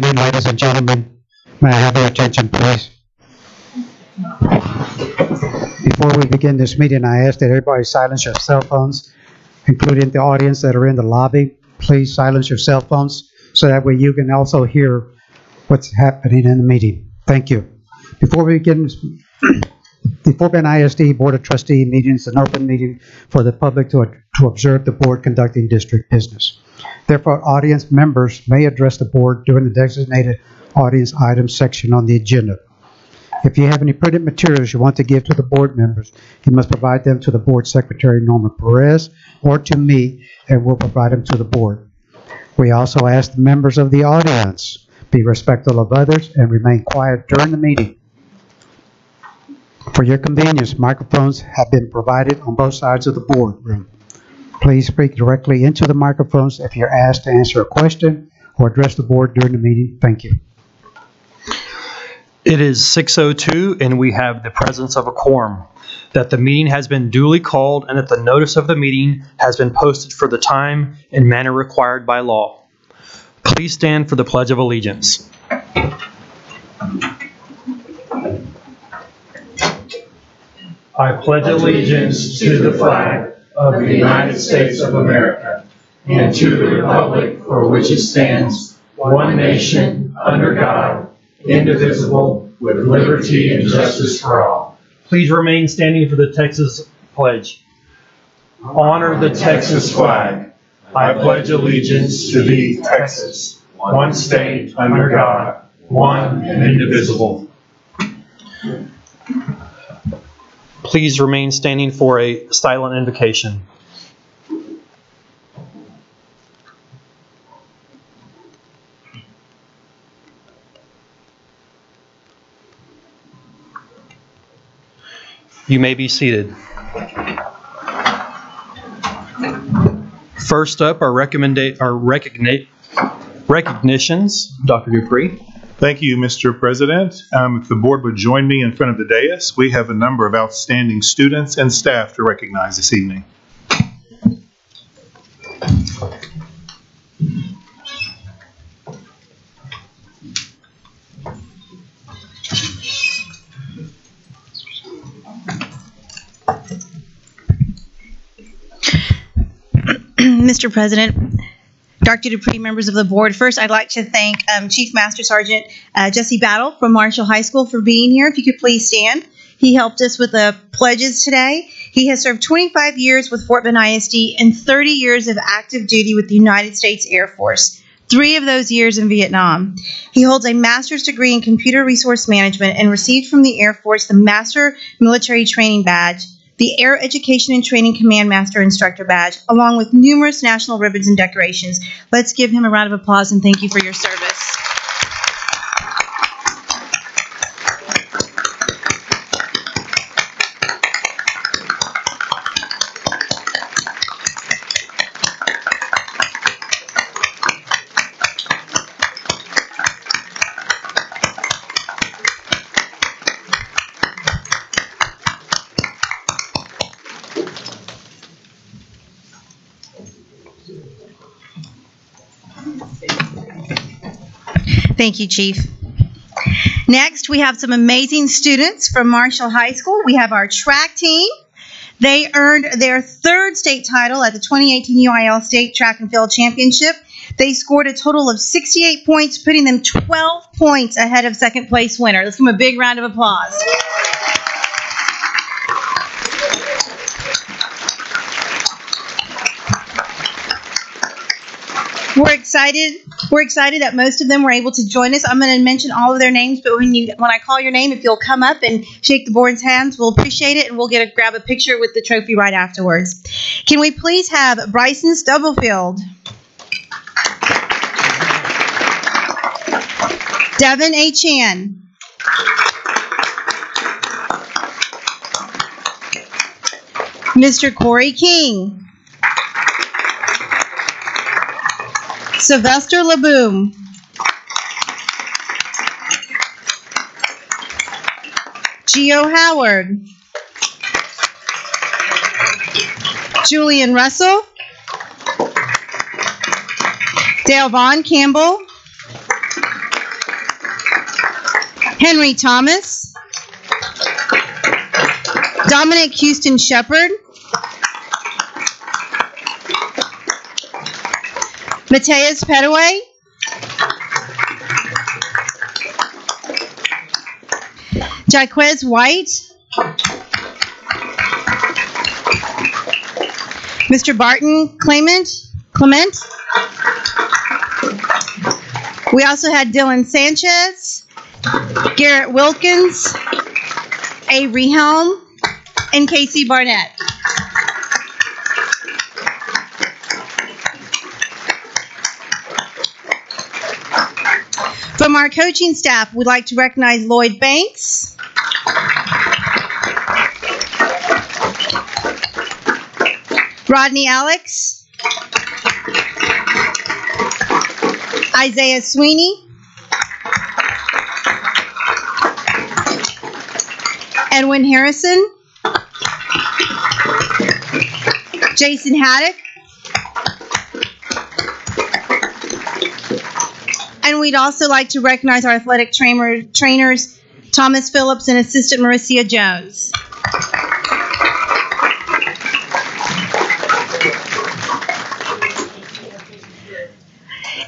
evening, ladies and gentlemen. May I have your attention, please? Before we begin this meeting, I ask that everybody silence your cell phones, including the audience that are in the lobby. Please silence your cell phones so that way you can also hear what's happening in the meeting. Thank you. Before we begin, the Fort Bend ISD Board of Trustee meeting is an open meeting for the public to observe the board conducting district business. Therefore, audience members may address the board during the designated audience items section on the agenda. If you have any printed materials you want to give to the board members, you must provide them to the board secretary, Norma Perez, or to me, and we'll provide them to the board. We also ask the members of the audience be respectful of others and remain quiet during the meeting. For your convenience, microphones have been provided on both sides of the boardroom. Please speak directly into the microphones if you're asked to answer a question or address the board during the meeting. Thank you. It is 6:02 and we have the presence of a quorum, that the meeting has been duly called and that the notice of the meeting has been posted for the time and manner required by law. Please stand for the Pledge of Allegiance. I pledge allegiance to the flag of the United States of America and to the republic for which it stands, one nation, under God, indivisible, with liberty and justice for all. Please remain standing for the Texas pledge. Honor the Texas flag. I pledge allegiance to thee, Texas, one state under God, one and indivisible. Please remain standing for a silent invocation. You may be seated. First up are recognitions. Dr. Dupree. Thank you, Mr. President. If the board would join me in front of the dais, we have a number of outstanding students and staff to recognize this evening. Mr. President, Dr. Dupree, members of the board, first I'd like to thank Chief Master Sergeant Jesse Battle from Marshall High School for being here. If you could please stand. He helped us with the pledges today. He has served 25 years with Fort Bend ISD and 30 years of active duty with the United States Air Force, 3 of those years in Vietnam. He holds a master's degree in computer resource management and received from the Air Force the Master Military Training Badge, the Air Education and Training Command Master Instructor Badge, along with numerous national ribbons and decorations. Let's give him a round of applause and thank you for your service. Thank you, Chief. Next, we have some amazing students from Marshall High School. We have our track team. They earned their 3rd state title at the 2018 UIL State Track and Field Championship. They scored a total of 68 points, putting them 12 points ahead of second place winner. Let's give them a big round of applause. We're excited that most of them were able to join us. I'm going to mention all of their names, but when I call your name, if you'll come up and shake the board's hands, we'll appreciate it, and we'll grab a picture with the trophy right afterwards. Can we please have Bryson Stubblefield, Devin A. Chan, Mr. Corey King, Sylvester LeBoom, Gio Howard, Julian Russell, Dale Vaughn Campbell, Henry Thomas, Dominic Houston Shepard, Mateus Petaway, Jaquez White, Mr. Barton Clement. We also had Dylan Sanchez, Garrett Wilkins, Avery Helm, and Casey Barnett. From our coaching staff, we'd like to recognize Lloyd Banks, Rodney Alex, Isaiah Sweeney, Edwin Harrison, Jason Haddock, and we'd also like to recognize our athletic trainers, Thomas Phillips and assistant Mauricia Jones.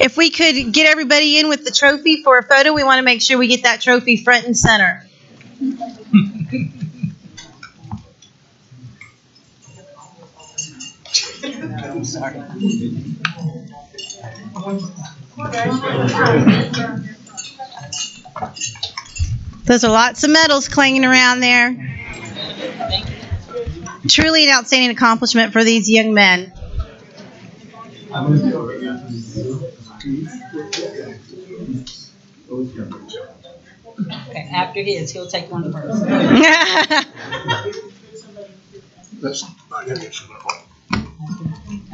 If we could get everybody in with the trophy for a photo, we want to make sure we get that trophy front and center. I'm sorry. Those are lots of medals clanging around there. Truly an outstanding accomplishment for these young men. Okay, after his, he'll take one first.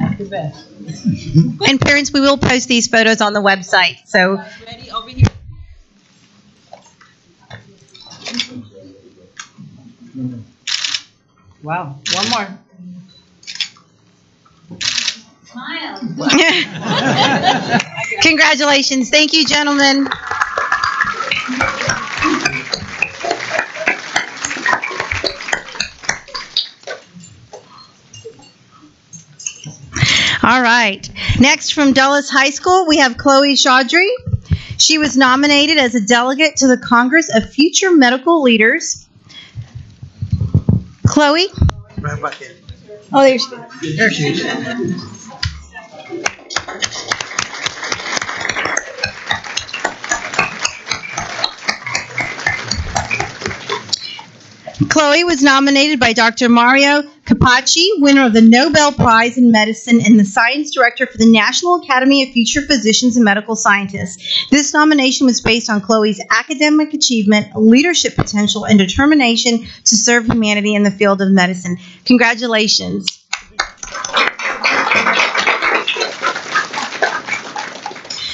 After Beth. And parents, we will post these photos on the website. So Ready over here. Wow, one more. Smile. congratulations. Thank you, gentlemen. All right. Next, from Dulles High School, we have Chloe Chaudhry. She was nominated as a delegate to the Congress of Future Medical Leaders. Chloe? Right back in. Oh, there she is. There she is. Chloe was nominated by Dr. Mario Capacci, winner of the Nobel Prize in Medicine and the Science Director for the National Academy of Future Physicians and Medical Scientists. This nomination was based on Chloe's academic achievement, leadership potential, and determination to serve humanity in the field of medicine. Congratulations.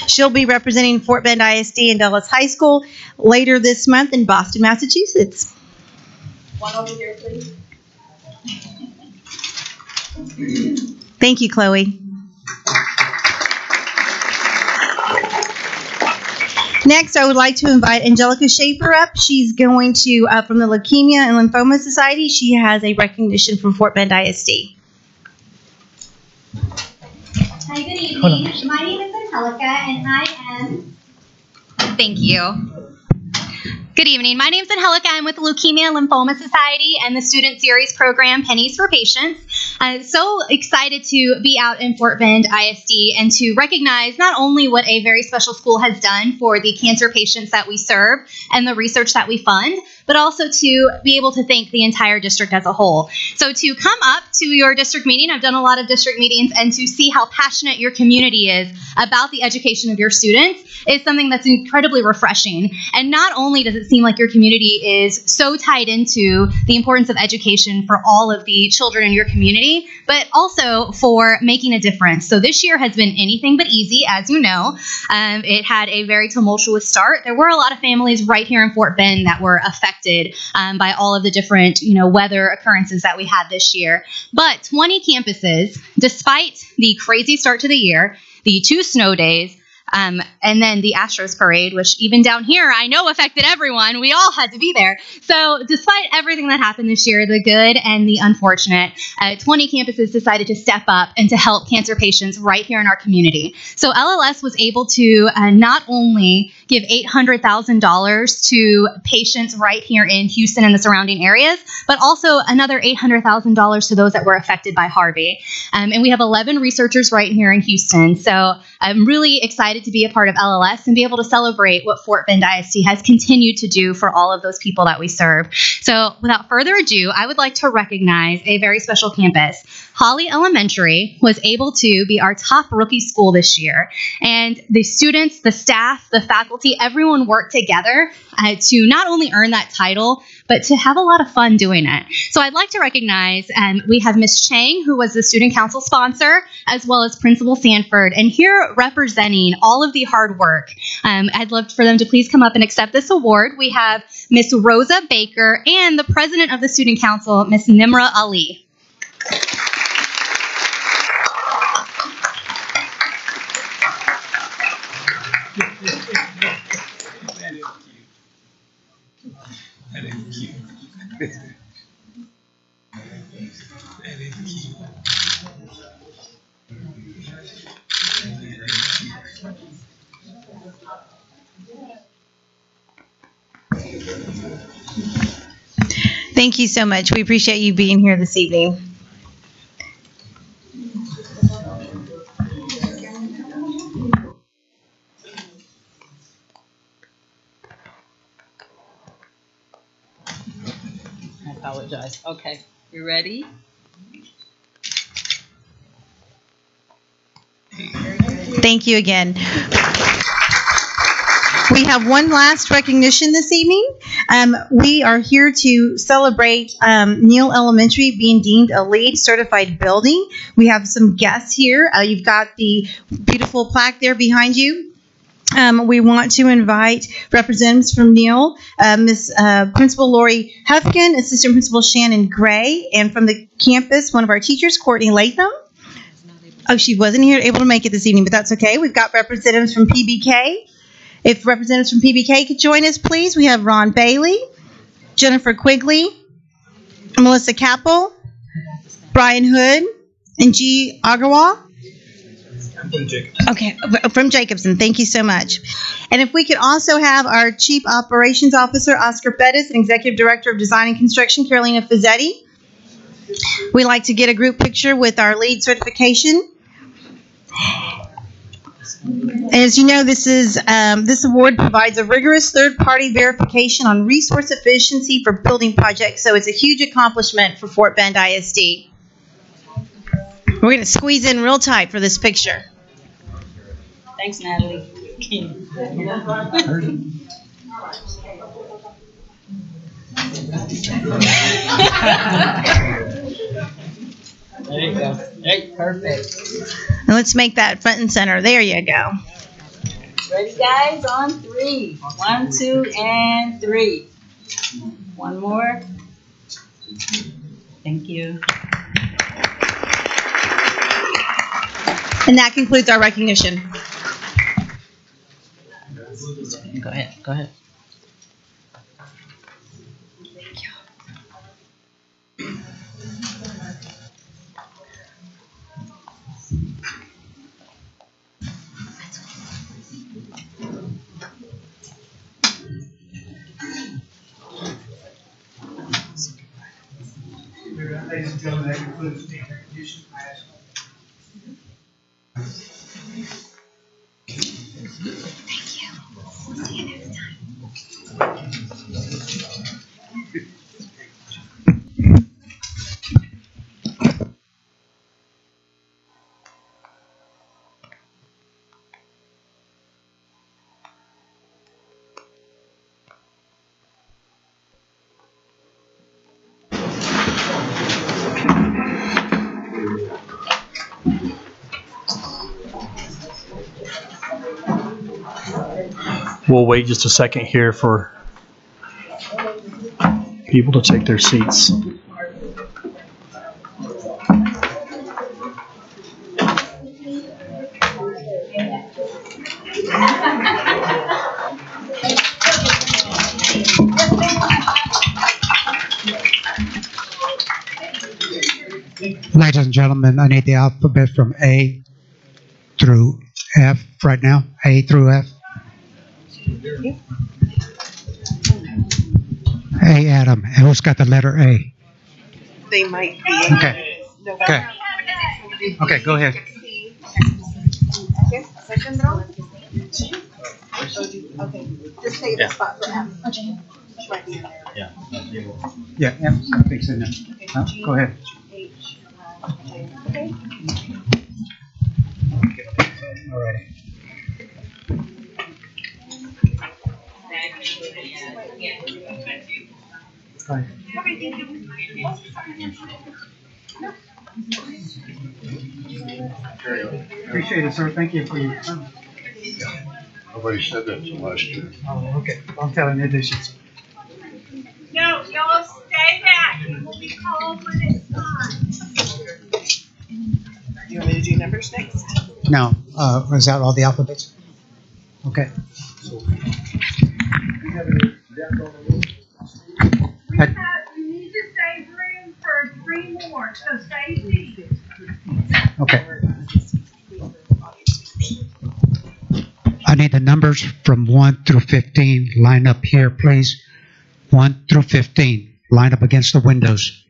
She'll be representing Fort Bend ISD and Dulles High School later this month in Boston, Massachusetts. One over here, please. Thank you, Chloe. Next, I would like to invite Angelica Schaefer up. She's going to, from the Leukemia and Lymphoma Society, she has a recognition from Fort Bend ISD. Hi, good evening. My name is Angelica, and I am... Thank you. Good evening. My name is Angelica. I'm with the Leukemia and Lymphoma Society and the Student Series program, Pennies for Patients. I'm so excited to be out in Fort Bend ISD and to recognize not only what a very special school has done for the cancer patients that we serve and the research that we fund, but also to be able to thank the entire district as a whole. So to come up to your district meeting, I've done a lot of district meetings, and to see how passionate your community is about the education of your students is something that's incredibly refreshing. And not only does it seem like your community is so tied into the importance of education for all of the children in your community, but also for making a difference. So this year has been anything but easy, as you know. It had a very tumultuous start. There were a lot of families right here in Fort Bend that were affected by all of the different, weather occurrences that we had this year. But 20 campuses, despite the crazy start to the year, the 2 snow days, And then the Astros parade, which even down here, I know affected everyone. We all had to be there. So despite everything that happened this year, the good and the unfortunate, 20 campuses decided to step up and to help cancer patients right here in our community. So LLS was able to not only give $800,000 to patients right here in Houston and the surrounding areas, but also another $800,000 to those that were affected by Harvey. And we have 11 researchers right here in Houston. So I'm really excited to be a part of LLS and be able to celebrate what Fort Bend ISD has continued to do for all of those people that we serve. So without further ado, I would like to recognize a very special campus. Holly Elementary was able to be our top rookie school this year. And the students, the staff, the faculty, everyone worked together to not only earn that title, but to have a lot of fun doing it. So I'd like to recognize, we have Ms. Chang, who was the student council sponsor, as well as Principal Sanford. And here representing all of the hard work, I'd love for them to please come up and accept this award. We have Ms. Rosa Baker and the president of the student council, Ms. Nimra Ali. Thank you so much. We appreciate you being here this evening. I apologize. Okay, you ready? Thank you again. We have one last recognition this evening. We are here to celebrate Neal Elementary being deemed a LEED certified building. We have some guests here. You've got the beautiful plaque there behind you. We want to invite representatives from Neal, Miss Principal Lori Hefkin, Assistant Principal Shannon Gray, and from the campus, one of our teachers, Courtney Latham. Oh, she wasn't able to make it this evening, but that's okay. We've got representatives from PBK. If representatives from PBK could join us, please. We have Ron Bailey, Jennifer Quigley, Melissa Capel, Brian Hood, and G. Agarwal. Okay, from Jacobson. Thank you so much. And if we could also have our Chief Operations Officer, Oscar Pettis, and Executive Director of Design and Construction, Carolina Fazzetti. We like to get a group picture with our LEED certification. As you know, this award provides a rigorous third-party verification on resource efficiency for building projects, so it's a huge accomplishment for Fort Bend ISD. We're going to squeeze in real tight for this picture. Thanks, Natalie. There you go. Hey, perfect. And let's make that front and center. There you go. Ready, guys? On 3. 1, 2, and 3. One more. Thank you. And that concludes our recognition. Go ahead. Go ahead. Thank you. Ladies and gentlemen, that concludes the recognition. Thank you. We'll see you next time. We'll wait just a second here for people to take their seats. Ladies and gentlemen, I need the alphabet from A through F right now. A through F. A, Adam. Who's got the letter A? They might be. Okay. Okay. Okay, go ahead. Okay, second row. Okay, just say the spot for M. Might be in there. Yeah, F, I think it's in there. Go ahead. H, okay. All right. Right. Appreciate it, sir. Thank you for your time. Nobody said that till last year. Oh, okay. I'm telling you this. No, y'all stay back. It will be called when it's time. You want me to do numbers next? Now, was that all the alphabets? Okay. You need to save room for 3 more, so save these. Okay. I need the numbers from 1 through 15. Line up here, please. 1 through 15. Line up against the windows.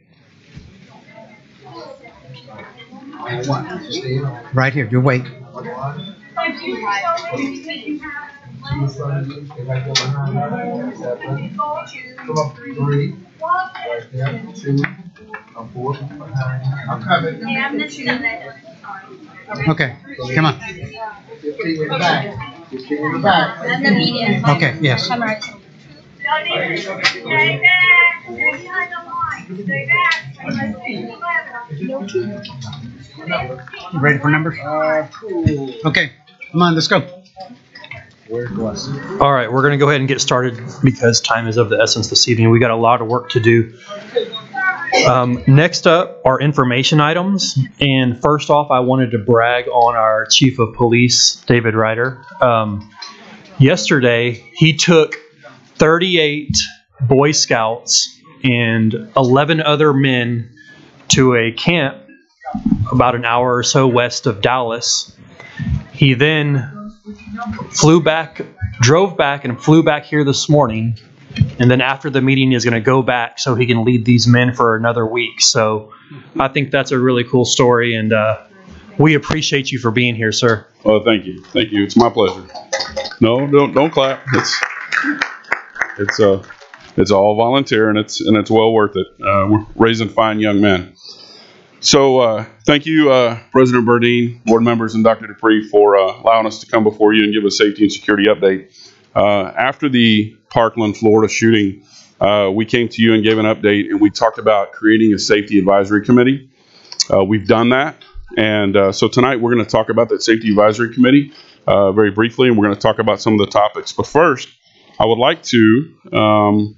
Right here. You wait. Okay. Come on. Okay. Yes. Y'all need to stay back. Stay behind the line. Stay back. You ready for numbers? Okay. Come on. Let's go. All right, we're going to go ahead and get started because time is of the essence this evening. We got a lot of work to do. Next up are information items. And first off, I wanted to brag on our Chief of Police, David Ryder. Yesterday, he took 38 Boy Scouts and 11 other men to a camp about an hour or so west of Dallas. He then drove back and flew back here this morning. And then after the meeting, he's going to go back so he can lead these men for another week. So I think that's a really cool story. And we appreciate you for being here, sir. Oh, thank you. Thank you. It's my pleasure. No, don't clap. It's all volunteer and it's well worth it. We're raising fine young men. So thank you, President Burdine, board members, and Dr. Dupree for allowing us to come before you and give a safety and security update. After the Parkland, Florida shooting, we came to you and gave an update, and we talked about creating a safety advisory committee. We've done that, and so tonight we're going to talk about that safety advisory committee very briefly, and we're going to talk about some of the topics. But first, I would like to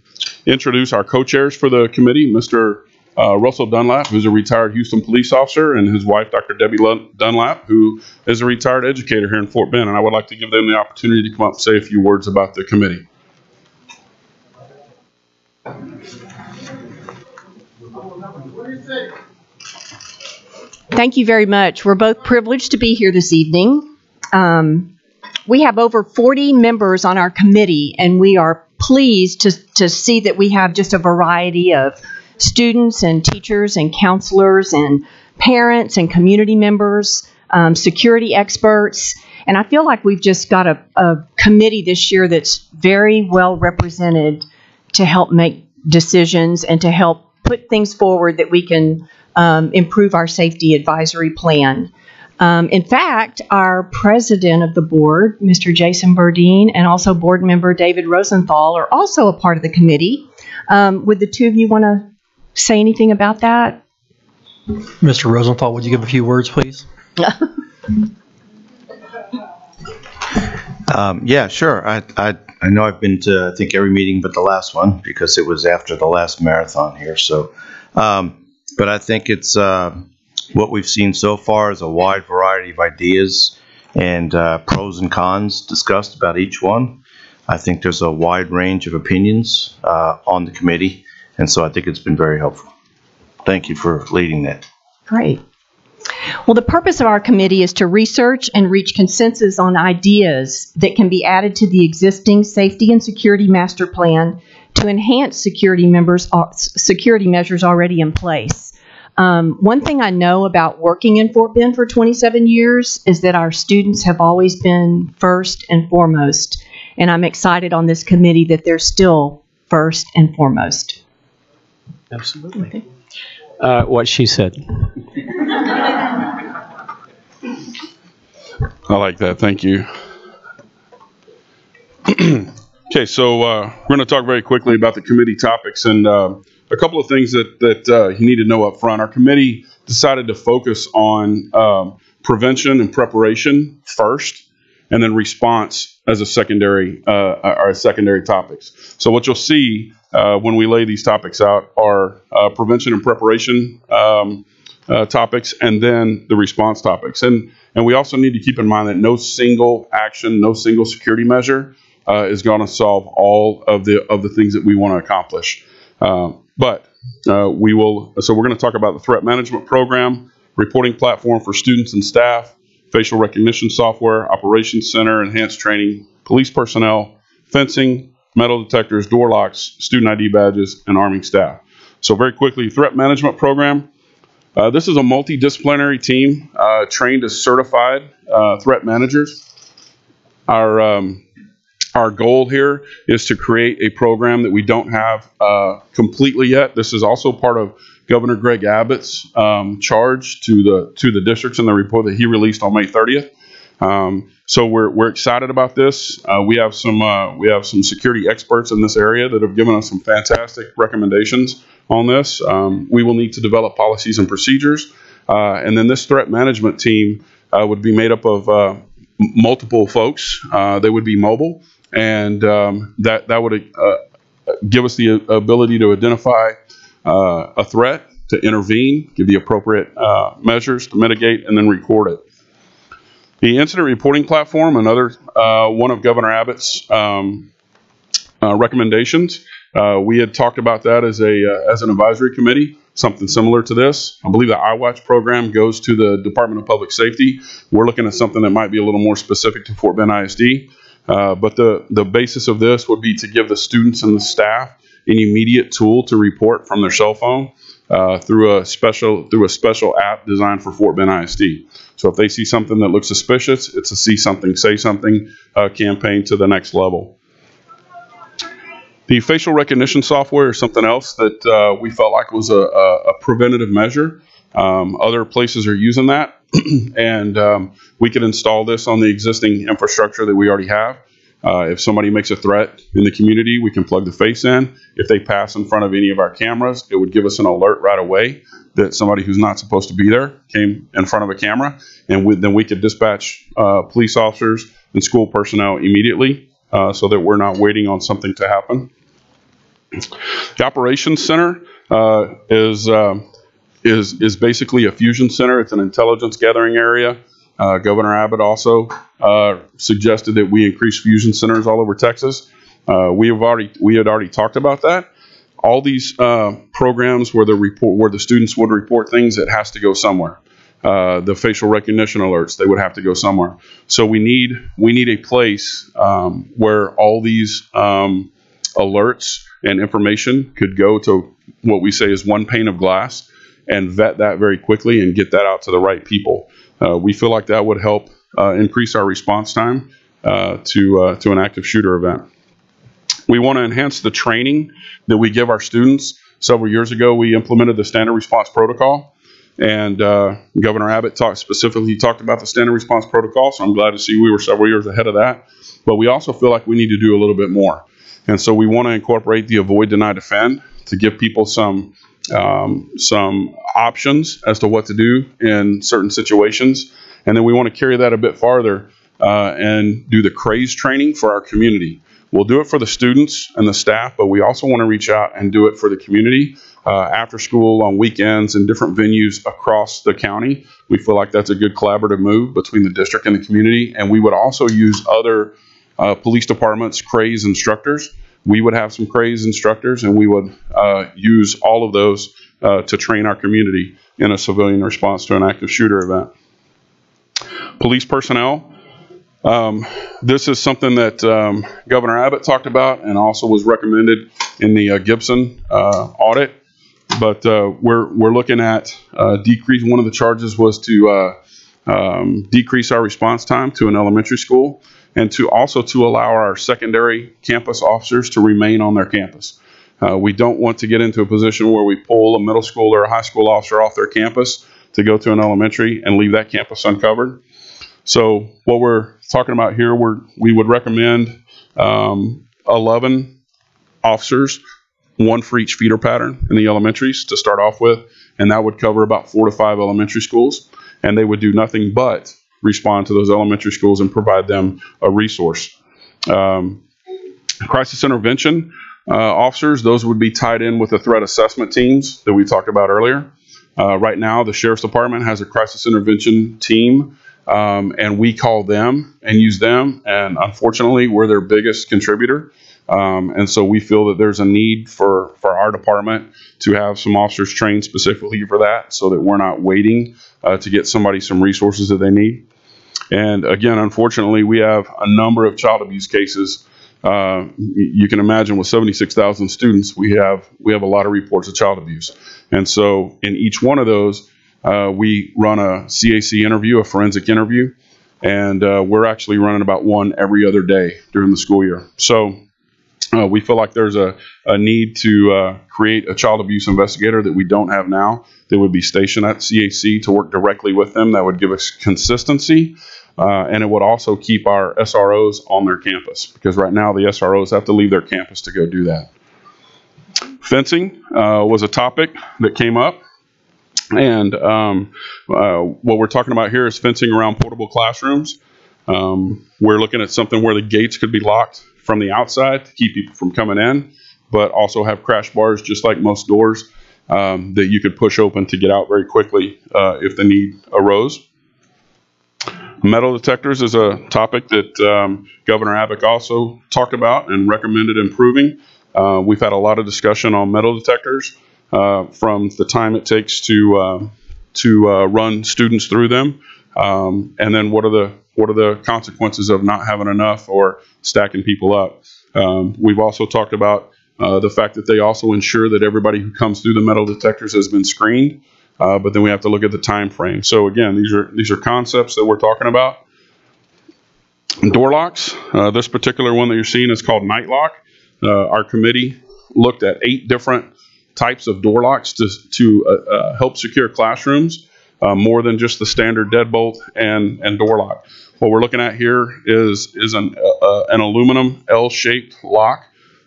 introduce our co-chairs for the committee, Mr. Russell Dunlap, who's a retired Houston police officer, and his wife, Dr. Debbie Dunlap, who is a retired educator here in Fort Bend. And I would like to give them the opportunity to come up and say a few words about the committee. Thank you very much. We're both privileged to be here this evening. We have over 40 members on our committee, and we are pleased to see that we have just a variety of students and teachers and counselors and parents and community members, security experts. And I feel like we've just got a committee this year that's very well represented to help make decisions and to help put things forward that we can improve our safety advisory plan. In fact, our president of the board, Mr. Jason Burdine, and also board member David Rosenthal are also a part of the committee. Would the two of you want to say anything about that? Mr. Rosenthal, would you give a few words, please? Yeah, sure. I know I've been to, I think, every meeting but the last one because it was after the last marathon here. So, but I think it's what we've seen so far is a wide variety of ideas and pros and cons discussed about each one. I think there's a wide range of opinions on the committee, and so I think it's been very helpful. Thank you for leading that. Great. Well, the purpose of our committee is to research and reach consensus on ideas that can be added to the existing safety and security master plan to enhance security measures already in place. One thing I know about working in Fort Bend for 27 years is that our students have always been first and foremost, and I'm excited on this committee that they're still first and foremost. Absolutely. What she said. I like that. Thank you. Okay, so we're going to talk very quickly about the committee topics and a couple of things that you need to know up front. Our committee decided to focus on prevention and preparation first, and then response as a secondary topics. So what you'll see when we lay these topics out are prevention and preparation topics, and then the response topics. And we also need to keep in mind that no single action, no single security measure is going to solve all of the things that we want to accomplish. But we will. So we're going to talk about the threat management program, reporting platform for students and staff, facial recognition software, operations center, enhanced training, police personnel, fencing, metal detectors, door locks, student ID badges, and arming staff. So very quickly, threat management program. This is a multidisciplinary team trained as certified threat managers. Our goal here is to create a program that we don't have completely yet. This is also part of Governor Greg Abbott's charge to the districts in the report that he released on May 30th. So we're excited about this. We have some security experts in this area that have given us some fantastic recommendations on this. We will need to develop policies and procedures, and then this threat management team would be made up of multiple folks. They would be mobile, and that would give us the ability to identify a threat, to intervene, give the appropriate measures to mitigate, and then record it. The incident reporting platform, another one of Governor Abbott's recommendations. We had talked about that as an advisory committee, something similar to this. I believe the iWatch program goes to the Department of Public Safety. We're looking at something that might be a little more specific to Fort Bend ISD. But the basis of this would be to give the students and the staff an immediate tool to report from their cell phone through a special app designed for Fort Bend ISD. So if they see something that looks suspicious, it's a see something, say something campaign to the next level. The facial recognition software is something else that we felt like was a preventative measure. Other places are using that, and we could install this on the existing infrastructure that we already have. If somebody makes a threat in the community, we can plug the face in. If they pass in front of any of our cameras, it would give us an alert right away that somebody who's not supposed to be there came in front of a camera, and then we could dispatch police officers and school personnel immediately so that we're not waiting on something to happen. The operations center is basically a fusion center. It's an intelligence gathering area. Governor Abbott also suggested that we increase fusion centers all over Texas. We had already talked about that. All these programs where the students would report things, it has to go somewhere. The facial recognition alerts, they would have to go somewhere. So we need a place where all these alerts and information could go to what we say is one pane of glass, and vet that very quickly and get that out to the right people. We feel like that would help increase our response time to an active shooter event. We want to enhance the training that we give our students. Several years ago, we implemented the standard response protocol, and Governor Abbott specifically talked about the standard response protocol, so I'm glad to see we were several years ahead of that. But we also feel like we need to do a little bit more. And so we want to incorporate the avoid, deny, defend to give people some options as to what to do in certain situations. And then we want to carry that a bit farther and do the craze training for our community. We'll do it for the students and the staff, but we also want to reach out and do it for the community after school, on weekends, and different venues across the county. We feel like that's a good collaborative move between the district and the community. And we would also use other police departments' craze instructors. We would have some craze instructors, and we would use all of those to train our community in a civilian response to an active shooter event. Police personnel. This is something that Governor Abbott talked about and also was recommended in the Gibson audit. But we're looking at decrease. One of the charges was to decrease our response time to an elementary school, and to allow our secondary campus officers to remain on their campus. We don't want to get into a position where we pull a middle school or a high school officer off their campus to go to an elementary and leave that campus uncovered. So what we're talking about here, we would recommend 11 officers, one for each feeder pattern in the elementaries to start off with, and that would cover about 4 to 5 elementary schools, and they would do nothing but respond to those elementary schools and provide them a resource. Crisis intervention officers, those would be tied in with the threat assessment teams that we talked about earlier. Right now, the Sheriff's Department has a crisis intervention team, and we call them and use them, and unfortunately, we're their biggest contributor. And so we feel that there's a need for our department to have some officers trained specifically for that, so that we're not waiting to get somebody some resources that they need. And again, unfortunately, we have a number of child abuse cases. You can imagine with 76,000 students, we have a lot of reports of child abuse. And so in each one of those, we run a CAC interview, a forensic interview, and we're actually running about one every other day during the school year. So we feel like there's a need to create a child abuse investigator that we don't have now, that would be stationed at CAC to work directly with them. That would give us consistency, and it would also keep our SROs on their campus, because right now the SROs have to leave their campus to go do that. Fencing was a topic that came up, and what we're talking about here is fencing around portable classrooms. We're looking at something where the gates could be locked from the outside to keep people from coming in, but also have crash bars, just like most doors, that you could push open to get out very quickly if the need arose. Metal detectors is a topic that Governor Abbott also talked about and recommended improving. We've had a lot of discussion on metal detectors, from the time it takes to run students through them, and then what are the consequences of not having enough or stacking people up. We've also talked about the fact that they also ensure that everybody who comes through the metal detectors has been screened, but then we have to look at the time frame. So again, these are concepts that we're talking about. Door locks. This particular one that you're seeing is called night lock. Our committee looked at 8 different types of door locks to help secure classrooms, more than just the standard deadbolt and door lock. What we're looking at here is an aluminum L-shaped lock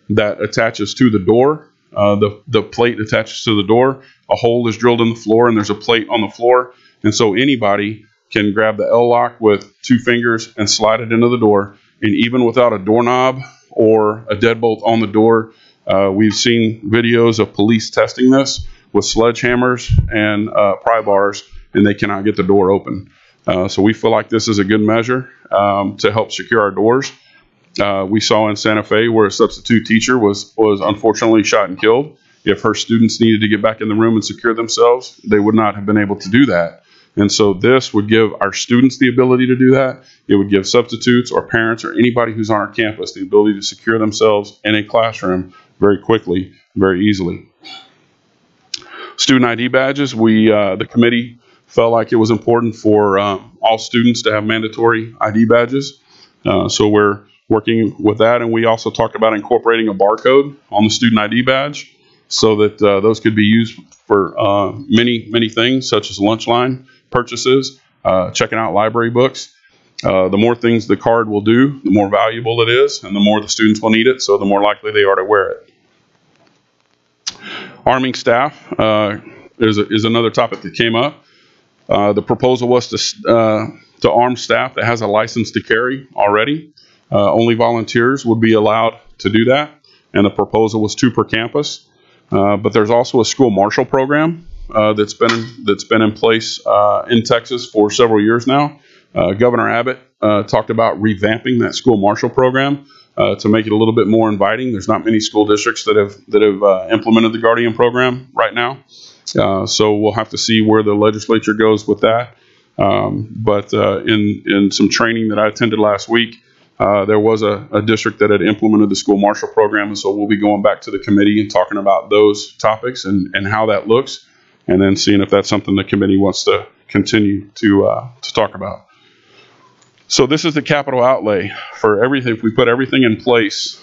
that attaches to the door. The plate attaches to the door. A hole is drilled in the floor, and there's a plate on the floor. And so anybody can grab the L-lock with 2 fingers and slide it into the door. And even without a doorknob or a deadbolt on the door, we've seen videos of police testing this with sledgehammers and pry bars, and they cannot get the door open. So we feel like this is a good measure to help secure our doors. We saw in Santa Fe where a substitute teacher was unfortunately shot and killed. If her students needed to get back in the room and secure themselves, they would not have been able to do that. And so this would give our students the ability to do that. It would give substitutes or parents or anybody who's on our campus the ability to secure themselves in a classroom very quickly, very easily. Student ID badges, the committee felt like it was important for all students to have mandatory ID badges. So we're working with that, and we also talked about incorporating a barcode on the student ID badge so that those could be used for many things, such as lunch line purchases, checking out library books. The more things the card will do, the more valuable it is, and the more the students will need it, so the more likely they are to wear it. Arming staff is another topic that came up. The proposal was to arm staff that has a license to carry already. Only volunteers would be allowed to do that, and the proposal was 2 per campus. But there's also a school marshal program that's been in place in Texas for several years now. Governor Abbott talked about revamping that school marshal program to make it a little bit more inviting. There's not many school districts that have implemented the Guardian program right now. So we'll have to see where the legislature goes with that. But in some training that I attended last week, there was a district that had implemented the school marshal program, and so we'll be going back to the committee and talking about those topics and how that looks, and then seeing if that's something the committee wants to continue to talk about. So this is the capital outlay for everything. If we put everything in place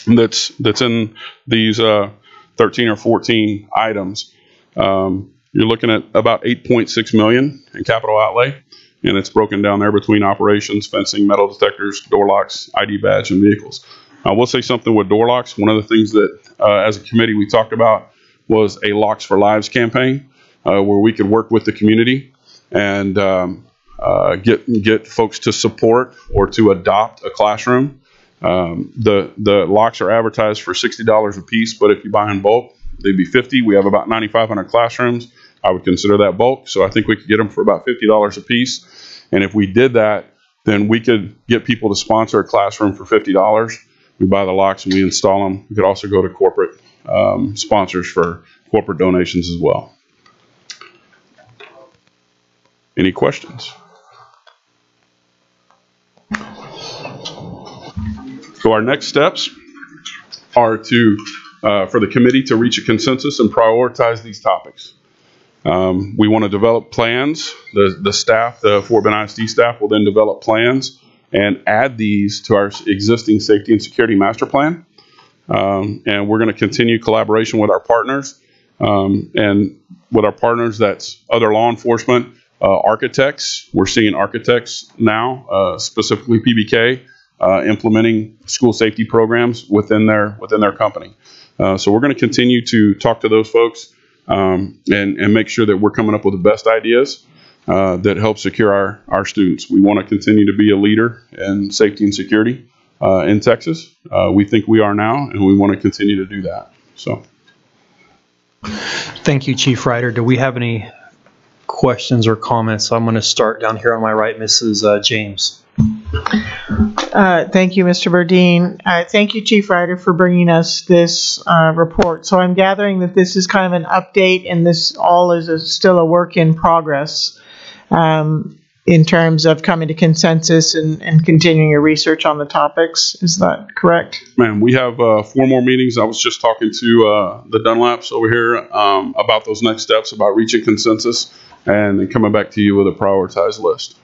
that's in these 13 or 14 items, you're looking at about $8.6 million in capital outlay, and it's broken down there between operations, fencing, metal detectors, door locks, ID badge, and vehicles. I will say something with door locks. One of the things that, as a committee, we talked about was a Locks for Lives campaign, where we could work with the community and get folks to support or to adopt a classroom. The locks are advertised for $60 a piece, but if you buy in bulk, they'd be $50. We have about 9,500 classrooms. I would consider that bulk, so I think we could get them for about $50 a piece. And if we did that, then we could get people to sponsor a classroom for $50. We buy the locks and we install them. We could also go to corporate sponsors for corporate donations as well. Any questions? So our next steps are for the committee to reach a consensus and prioritize these topics. We want to develop plans. The staff, the Fort Bend ISD staff, will then develop plans and add these to our existing safety and security master plan. And we're going to continue collaboration with our partners. And with our partners, that's other law enforcement, architects. We're seeing architects now, specifically PBK, implementing school safety programs within their company. So we're going to continue to talk to those folks and make sure that we're coming up with the best ideas that help secure our students. We want to continue to be a leader in safety and security in Texas. We think we are now, and we want to continue to do that. So, thank you, Chief Ryder. Do we have any questions or comments? I'm going to start down here on my right, Mrs. James. Thank you, Mr. Burdine. Thank you, Chief Ryder, for bringing us this report. So I'm gathering that this is kind of an update, and this all is still a work in progress in terms of coming to consensus and continuing your research on the topics. Is that correct? Ma'am, we have 4 more meetings. I was just talking to the Dunlaps over here about those next steps, about reaching consensus, and then coming back to you with a prioritized list.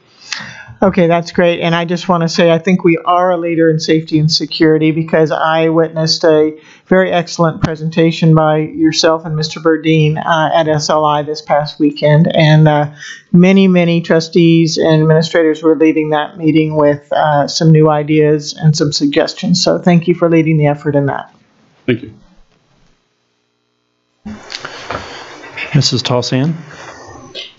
Okay, that's great. And I just want to say I think we are a leader in safety and security, because I witnessed a very excellent presentation by yourself and Mr. Burdine at SLI this past weekend. And many, many trustees and administrators were leaving that meeting with some new ideas and some suggestions. So thank you for leading the effort in that. Thank you. Mrs. Taussand.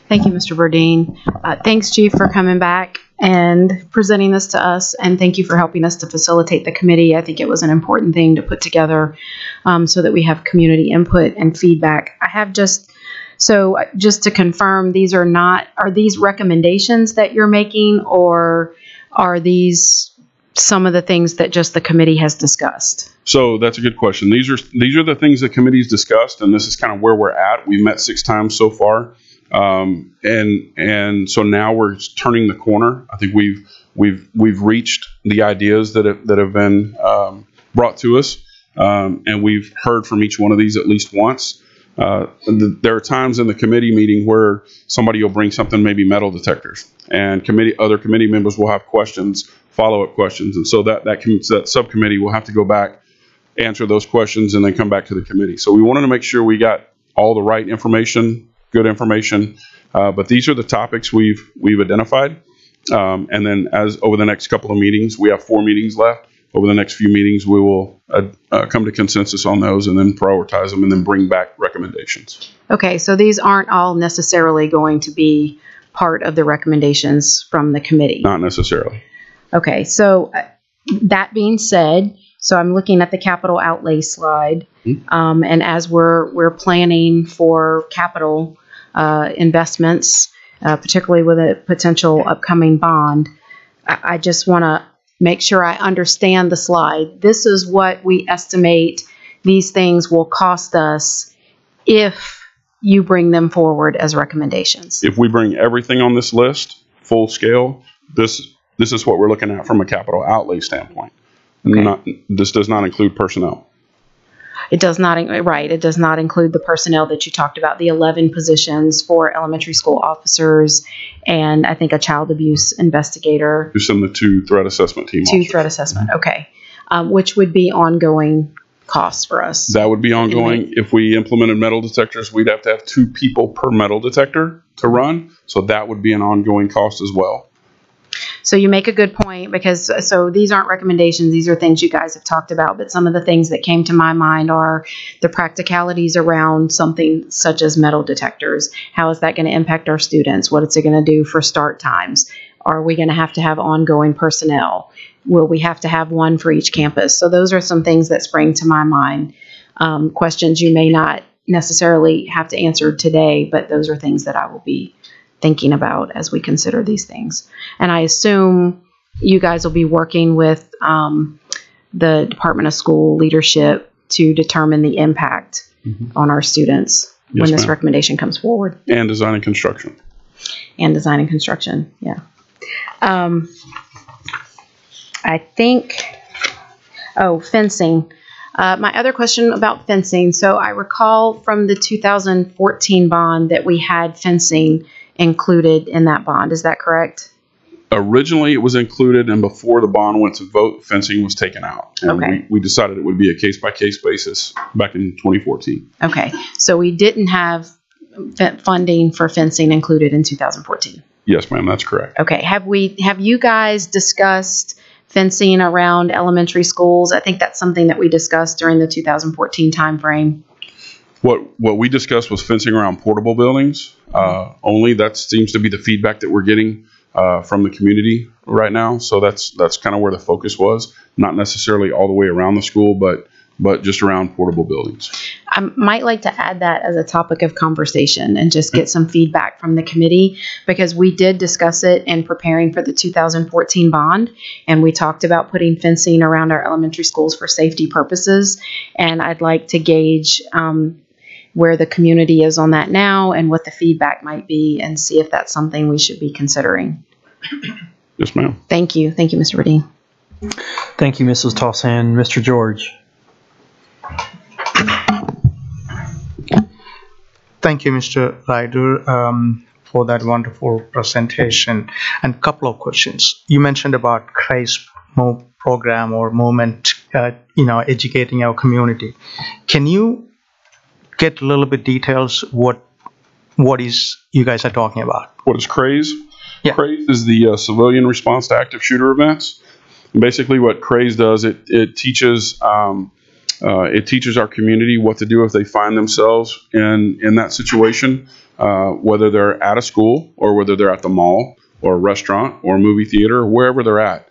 Thank you, Mr. Burdine. Thanks, Chief, for coming back and presenting this to us, and thank you for helping us to facilitate the committee. I think it was an important thing to put together so that we have community input and feedback. I have just to confirm, are these recommendations that you're making, or are these some of the things that just the committee has discussed? So that's a good question. These are the things the committee's discussed, and this is kind of where we're at. We've met 6 times so far. And so now we're turning the corner. I think we've reached the ideas that have been brought to us, and we've heard from each one of these at least once. There are times in the committee meeting where somebody will bring something, maybe metal detectors, and other committee members will have questions, follow-up questions, and so that subcommittee will have to go back, answer those questions, and then come back to the committee. So we wanted to make sure we got all the right information, good information, but these are the topics we've identified, and then as over the next couple of meetings, we have 4 meetings left. Over the next few meetings, we will come to consensus on those and then prioritize them and then bring back recommendations. Okay, so these aren't all necessarily going to be part of the recommendations from the committee? Not necessarily. Okay, so that being said, so I'm looking at the capital outlay slide, and as we're planning for capital investments, particularly with a potential upcoming bond, I just want to make sure I understand the slide. This is what we estimate these things will cost us if you bring them forward as recommendations. If we bring everything on this list, full scale, this is what we're looking at from a capital outlay standpoint. This does not include personnel. It does not, right, it does not include the personnel that you talked about, the 11 positions for elementary school officers and I think a child abuse investigator. Who's in the 2 threat assessment team. 2 threat assessment, okay. Which would be ongoing costs for us. That would be ongoing. If we implemented metal detectors, we'd have to have 2 people per metal detector to run. So that would be an ongoing cost as well. So you make a good point because so these aren't recommendations. These are things you guys have talked about. But some of the things that came to my mind are the practicalities around something such as metal detectors. How is that going to impact our students? What is it going to do for start times? Are we going to have ongoing personnel? Will we have to have one for each campus? So those are some things that spring to my mind. Questions you may not necessarily have to answer today, but those are things that I will be thinking about as we consider these things. And I assume you guys will be working with the Department of School leadership to determine the impact on our students when this recommendation comes forward. And design and construction. And design and construction, yeah. I think, fencing. My other question about fencing. So I recall from the 2014 bond that we had fencing included in that bond. Is that correct? Originally, it was included, and before the bond went to vote, fencing was taken out. And okay. we decided it would be a case-by-case basis back in 2014. Okay. So we didn't have funding for fencing included in 2014. Yes, ma'am. That's correct. Okay. Have you guys discussed fencing around elementary schools? I think that's something that we discussed during the 2014 timeframe. What we discussed was fencing around portable buildings only. That seems to be the feedback that we're getting from the community right now. So that's kind of where the focus was. Not necessarily all the way around the school, but just around portable buildings. I might like to add that as a topic of conversation and just get some feedback from the committee, because we did discuss it in preparing for the 2014 bond, and we talked about putting fencing around our elementary schools for safety purposes. And I'd like to gauge where the community is on that now and what the feedback might be, and see if that's something we should be considering. Yes, ma'am. Thank you. Thank you, Mr. Verdeen. Thank you, Mrs. Tossan. Mr. George. Thank you, Mr. Ryder, for that wonderful presentation. And a couple of questions. You mentioned about CRACE program or movement, educating our community. Can you get a little bit details what is you guys are talking about? What is CRAZE? Yeah. CRAZE is the civilian response to active shooter events. And basically, what CRAZE does, it teaches our community what to do if they find themselves in that situation, whether they're at a school or whether they're at the mall or a restaurant or a movie theater or wherever they're at.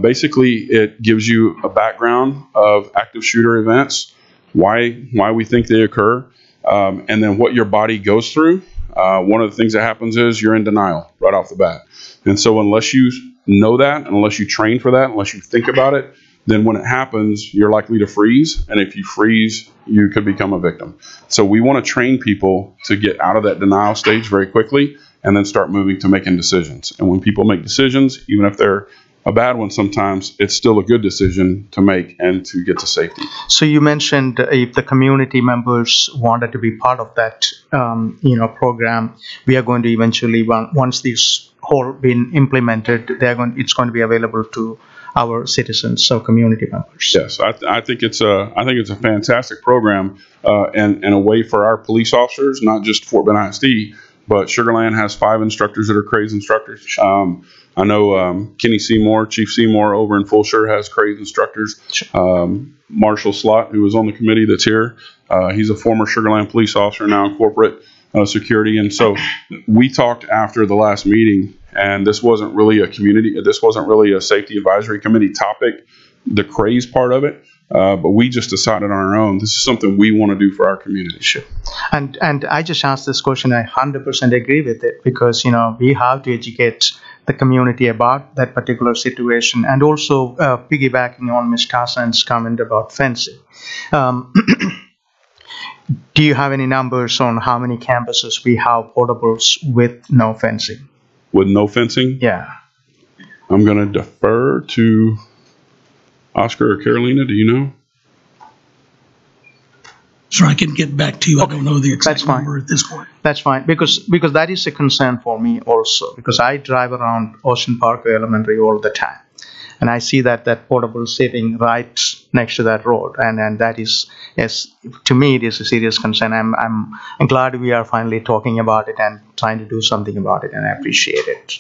Basically, it gives you a background of active shooter events, why we think they occur, and then what your body goes through. One of the things that happens is you're in denial right off the bat. And so unless you know that, and unless you train for that, unless you think about it, then when it happens, you're likely to freeze. And if you freeze, you could become a victim. So we want to train people to get out of that denial stage very quickly and then start moving to making decisions. And when people make decisions, even if they're a bad one sometimes, it's still a good decision to make and to get to safety. So you mentioned if the community members wanted to be part of that, program, we are going to eventually, once this whole been implemented, it's going to be available to our citizens, so community members. Yes, I think it's a fantastic program and a way for our police officers, not just Fort Bend ISD, but Sugar Land has 5 instructors that are CRAZE instructors. I know Kenny Seymour, Chief Seymour over in Fulshire has CRAZE instructors. Marshall Slott, who was on the committee that's here, he's a former Sugar Land police officer, now in corporate security. And so we talked after the last meeting, and this wasn't really a safety advisory committee topic, the CRAZE part of it. But we just decided on our own, this is something we want to do for our community. Sure. And I just asked this question, I 100% agree with it, because, we have to educate the community about that particular situation, and also piggybacking on Ms. Tassan's comment about fencing. Do you have any numbers on how many campuses we have portables with no fencing? With no fencing? Yeah. I'm going to defer to Oscar or Carolina. Do you know? So I can get back to you. I don't know the exact number at this point. That's fine, because that is a concern for me also, because I drive around Ocean Parkway Elementary all the time, and I see that portable sitting right next to that road, and that is, yes, to me it is a serious concern. I'm glad we are finally talking about it and trying to do something about it, and I appreciate it.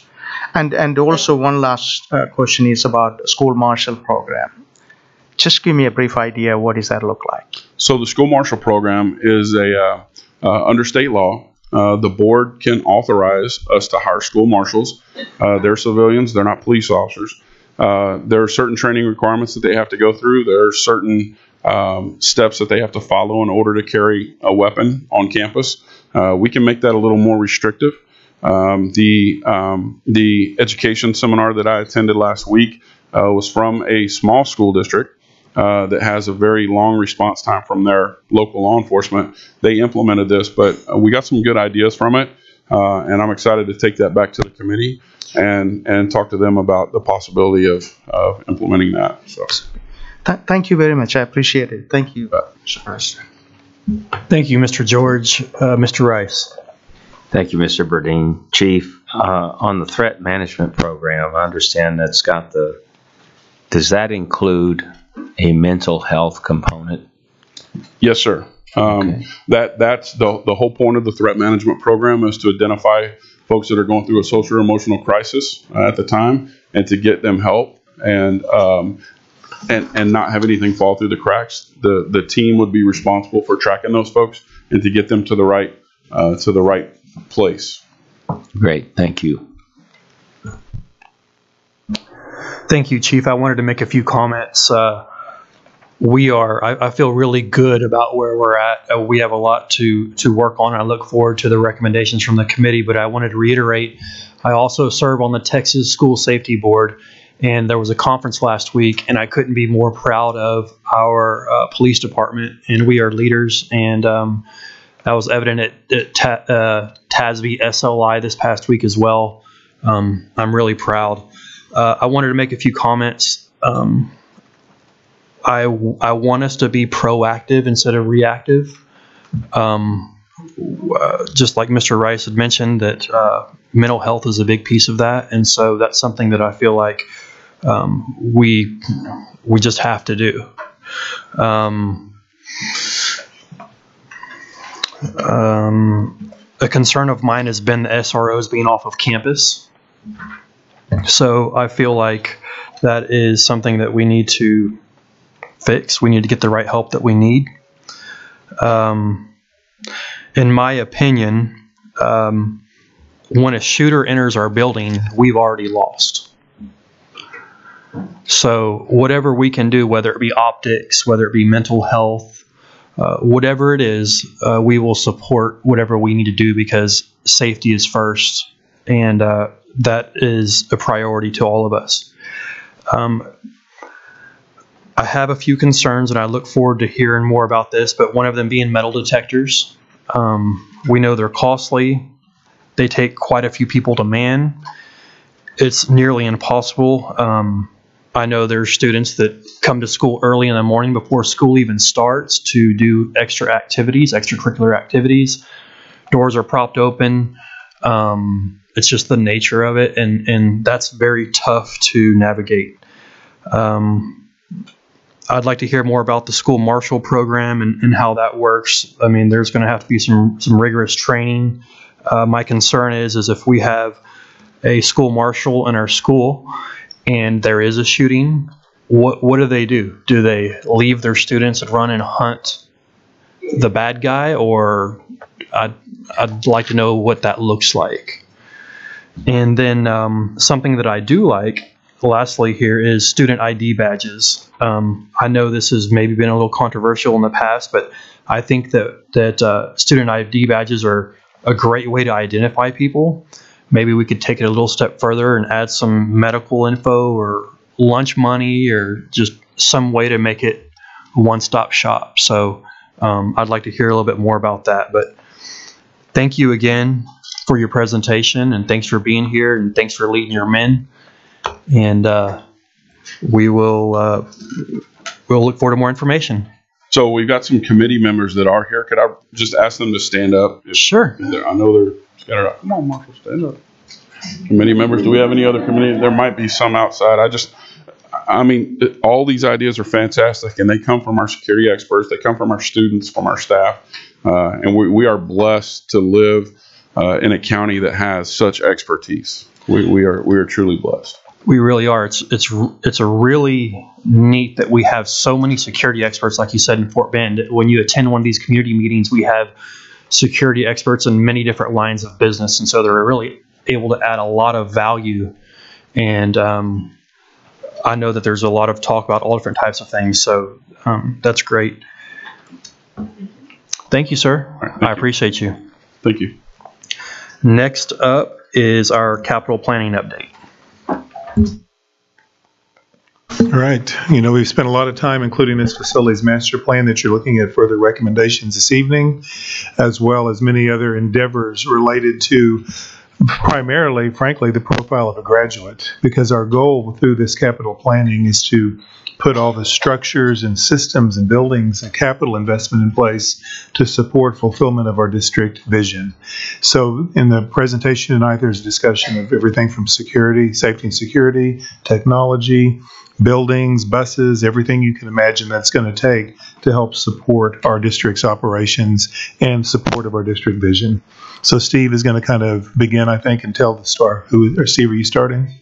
And also one last question is about the school marshal program. Just give me a brief idea. What does that look like? So the school marshal program is under state law. The board can authorize us to hire school marshals. They're civilians. They're not police officers. There are certain training requirements that they have to go through. There are certain steps that they have to follow in order to carry a weapon on campus. We can make that a little more restrictive. The education seminar that I attended last week was from a small school district that has a very long response time from their local law enforcement. They implemented this, but we got some good ideas from it, and I'm excited to take that back to the committee and talk to them about the possibility of implementing that. So, thank you very much. I appreciate it. Thank you. Thank you, Mr. George. Mr. Rice. Thank you, Mr. Burdine. Chief, on the threat management program, I understand that's got does that include a mental health component? Yes, sir. That's the whole point of the threat management program, is to identify folks that are going through a social or emotional crisis at the time, and to get them help and not have anything fall through the cracks. The team would be responsible for tracking those folks and to get them to the right place. Great, thank you. Thank you, Chief. I wanted to make a few comments. I feel really good about where we're at. We have a lot to work on. I look forward to the recommendations from the committee, but I wanted to reiterate, I also serve on the Texas School Safety Board, and there was a conference last week, and I couldn't be more proud of our police department, and we are leaders, and that was evident at TASB SLI this past week as well. I'm really proud. I wanted to make a few comments. I want us to be proactive instead of reactive. Just like Mr. Rice had mentioned, that mental health is a big piece of that, and so that's something that I feel like we just have to do. A concern of mine has been the SROs being off of campus. So I feel like that is something that we need to fix. We need to get the right help that we need. In my opinion, when a shooter enters our building, we've already lost. So whatever we can do, whether it be optics, whether it be mental health, whatever it is, we will support whatever we need to do, because safety is first, and that is a priority to all of us. I have a few concerns, and I look forward to hearing more about this, but one of them being metal detectors. We know they're costly. They take quite a few people to man. It's nearly impossible. I know there's students that come to school early in the morning before school even starts to do extracurricular activities. Doors are propped open. It's just the nature of it, and that's very tough to navigate. I'd like to hear more about the school marshal program and how that works. I mean, there's going to have to be some rigorous training. My concern is if we have a school marshal in our school and there is a shooting, what do they do? Do they leave their students and run and hunt the bad guy? Or I'd like to know what that looks like. And then something that I do like, lastly here, is student ID badges. I know this has maybe been a little controversial in the past, but I think that student ID badges are a great way to identify people. Maybe we could take it a little step further and add some medical info or lunch money, or just some way to make it a one-stop shop. So I'd like to hear a little bit more about that. But thank you again for your presentation, and thanks for being here, and thanks for leading your men. And we will we'll look forward to more information. So we've got some committee members that are here. Could I just ask them to stand up? Sure. I know they're scattered out. Come on, Marshall, stand up. Committee members, do we have any other committee? There might be some outside. I mean, all these ideas are fantastic, and they come from our security experts. They come from our students, from our staff, and we are blessed to live in a county that has such expertise. We are truly blessed. We really are. It's a really neat that we have so many security experts, like you said, in Fort Bend. When you attend one of these community meetings, we have security experts in many different lines of business, and so they're really able to add a lot of value. And I know that there's a lot of talk about all different types of things, so that's great. Thank you, sir. I appreciate you. Thank you. Next up is our capital planning update. All right. We've spent a lot of time including this facilities master plan that you're looking at further recommendations this evening, as well as many other endeavors related to primarily, frankly, the profile of a graduate, because our goal through this capital planning is to put all the structures and systems and buildings and capital investment in place to support fulfillment of our district vision. So in the presentation tonight, there's a discussion of everything from security, safety and security, technology, buildings, buses, everything you can imagine that's going to take to help support our district's operations and support of our district vision. So Steve is going to kind of begin, I think, and tell the story. Steve, are you starting?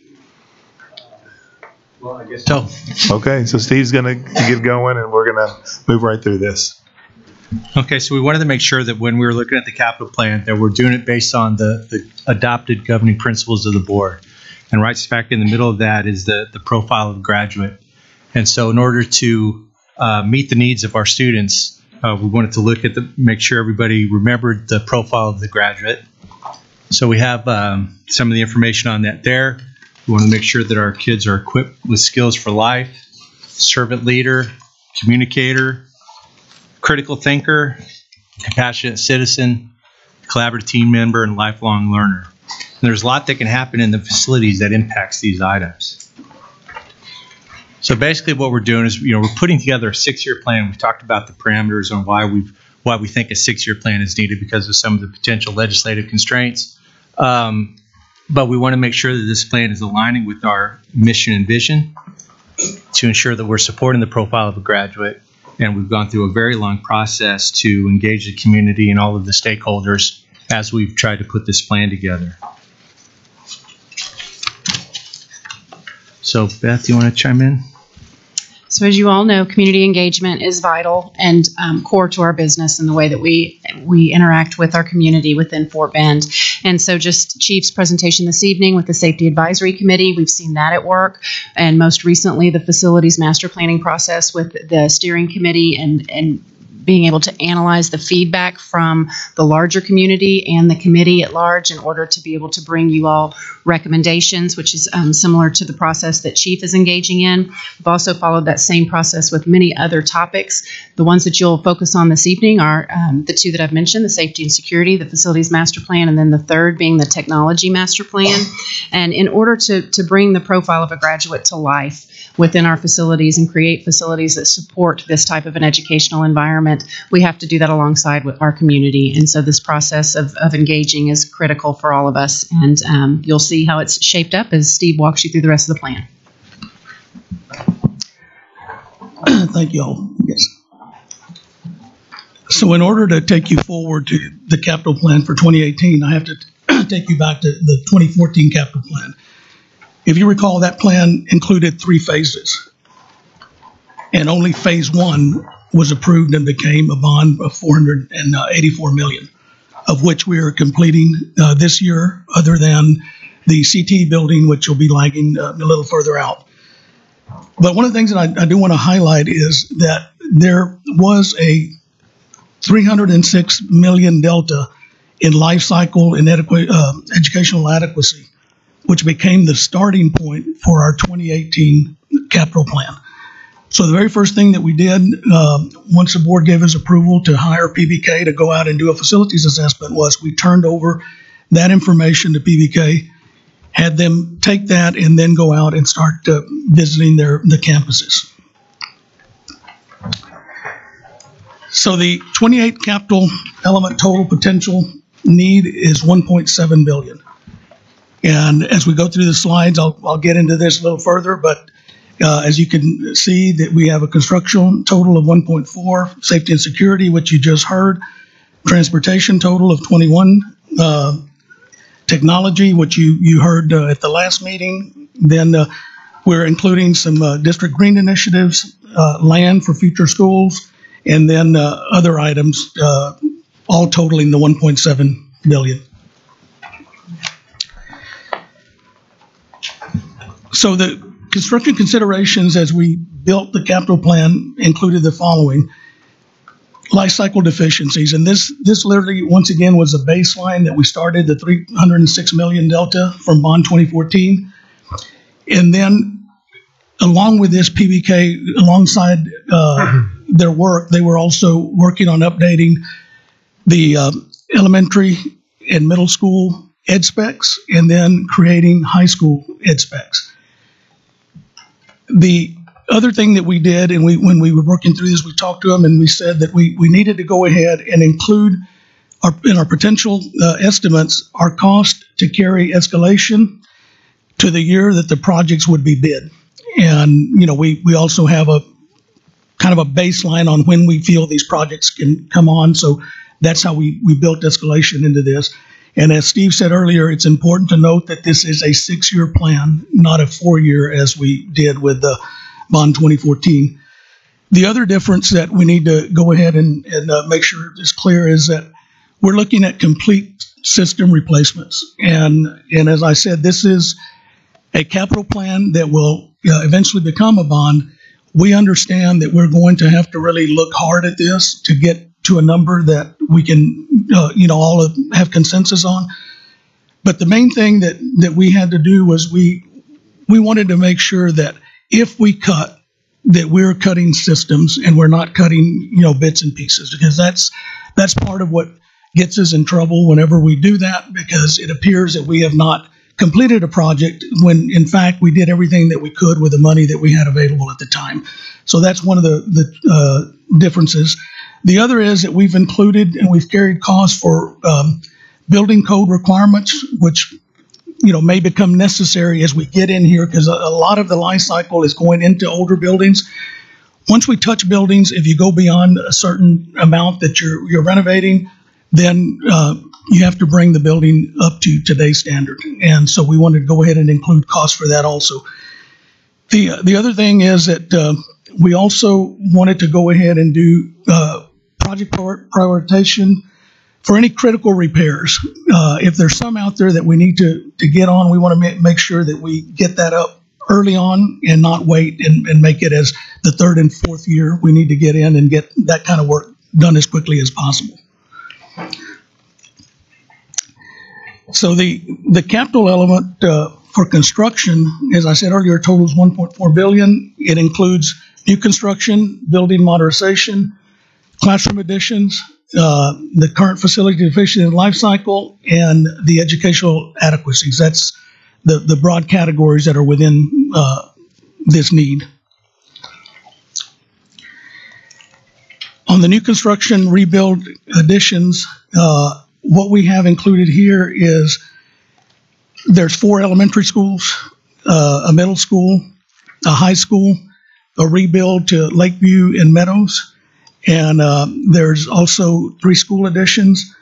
Well, I guess so. Okay, so Steve's going to get going, and we're going to move right through this. Okay, so we wanted to make sure that when we were looking at the capital plan, that we're doing it based on the adopted governing principles of the board. And right smack in the middle of that is the profile of a graduate. And so in order to meet the needs of our students, we wanted to look at make sure everybody remembered the profile of the graduate. So we have some of the information on that there. We want to make sure that our kids are equipped with skills for life: servant leader, communicator, critical thinker, compassionate citizen, collaborative team member, and lifelong learner. And there's a lot that can happen in the facilities that impacts these items. So basically what we're doing is, we're putting together a 6-year plan. We've talked about the parameters on why we think a 6-year plan is needed because of some of the potential legislative constraints. But we want to make sure that this plan is aligning with our mission and vision to ensure that we're supporting the profile of a graduate. And we've gone through a very long process to engage the community and all of the stakeholders as we've tried to put this plan together. So Beth, you want to chime in? So as you all know, community engagement is vital and core to our business and the way that we interact with our community within Fort Bend. And so just Chief's presentation this evening with the Safety Advisory Committee, we've seen that at work. And most recently, the facilities master planning process with the steering committee and being able to analyze the feedback from the larger community and the committee at large in order to be able to bring you all recommendations, which is similar to the process that Chief is engaging in. We've also followed that same process with many other topics. The ones that you'll focus on this evening are the two that I've mentioned, the safety and security, the facilities master plan, and then the third being the technology master plan. And in order to bring the profile of a graduate to life within our facilities and create facilities that support this type of an educational environment, we have to do that alongside with our community. And so this process of engaging is critical for all of us. And you'll see how it's shaped up as Steve walks you through the rest of the plan. Thank you all. Yes. So in order to take you forward to the capital plan for 2018, I have to take you back to the 2014 capital plan. If you recall, that plan included 3 phases, and only phase 1 was approved and became a bond of $484 million, of which we are completing this year, other than the CT building, which will be lagging a little further out. But one of the things that I do want to highlight is that there was a $306 million delta in life cycle and educational adequacy, which became the starting point for our 2018 capital plan. So the very first thing that we did, once the board gave us approval to hire PBK to go out and do a facilities assessment, was we turned over that information to PBK, had them take that and then go out and start visiting the campuses. So the 28 capital element total potential need is 1.7 billion. And as we go through the slides, I'll get into this a little further, but as you can see that we have a construction total of 1.4, safety and security, which you just heard, transportation total of 21, technology, which you heard at the last meeting. Then we're including some district green initiatives, land for future schools, and then other items, all totaling the 1.7 billion. So the construction considerations as we built the capital plan included the following: life cycle deficiencies, and this literally once again was a baseline that we started the 306 million delta from bond 2014, and then along with this, PBK alongside their work, they were also working on updating the elementary and middle school ed specs, and then creating high school ed specs. The other thing that we did, and when we were working through this, we talked to them and we said that we needed to go ahead and include in our potential estimates our cost to carry escalation to the year that the projects would be bid. And, we also have a kind of a baseline on when we feel these projects can come on. So that's how we built escalation into this. And as Steve said earlier, it's important to note that this is a 6-year plan, not a 4-year as we did with the bond 2014. The other difference that we need to go ahead and make sure is clear is that we're looking at complete system replacements. And as I said, this is a capital plan that will eventually become a bond. We understand that we're going to have to really look hard at this to get to a number that we can, all have consensus on. But the main thing that we had to do was we wanted to make sure that if we cut, that we're cutting systems and we're not cutting, bits and pieces, because that's part of what gets us in trouble whenever we do that, because it appears that we have not completed a project when in fact we did everything that we could with the money that we had available at the time. So that's one of the differences. The other is that we've included and we've carried costs for building code requirements, which may become necessary as we get in here, because a lot of the life cycle is going into older buildings. Once we touch buildings, if you go beyond a certain amount that you're renovating, then you have to bring the building up to today's standard. And so we wanted to go ahead and include costs for that also. The other thing is that we also wanted to go ahead and do project prioritization for any critical repairs. If there's some out there that we need to get on, we want to make sure that we get that up early on and not wait and make it as the 3rd and 4th year. We need to get in and get that kind of work done as quickly as possible. So the capital element for construction, as I said earlier, totals 1.4 billion. It includes new construction, building modernization, classroom additions, the current facility efficiency and life cycle, and the educational adequacies. That's the broad categories that are within this need. On the new construction, rebuild, additions, what we have included here is there's 4 elementary schools, a middle school, a high school, a rebuild to Lakeview and Meadows, and there's also 3 school additions,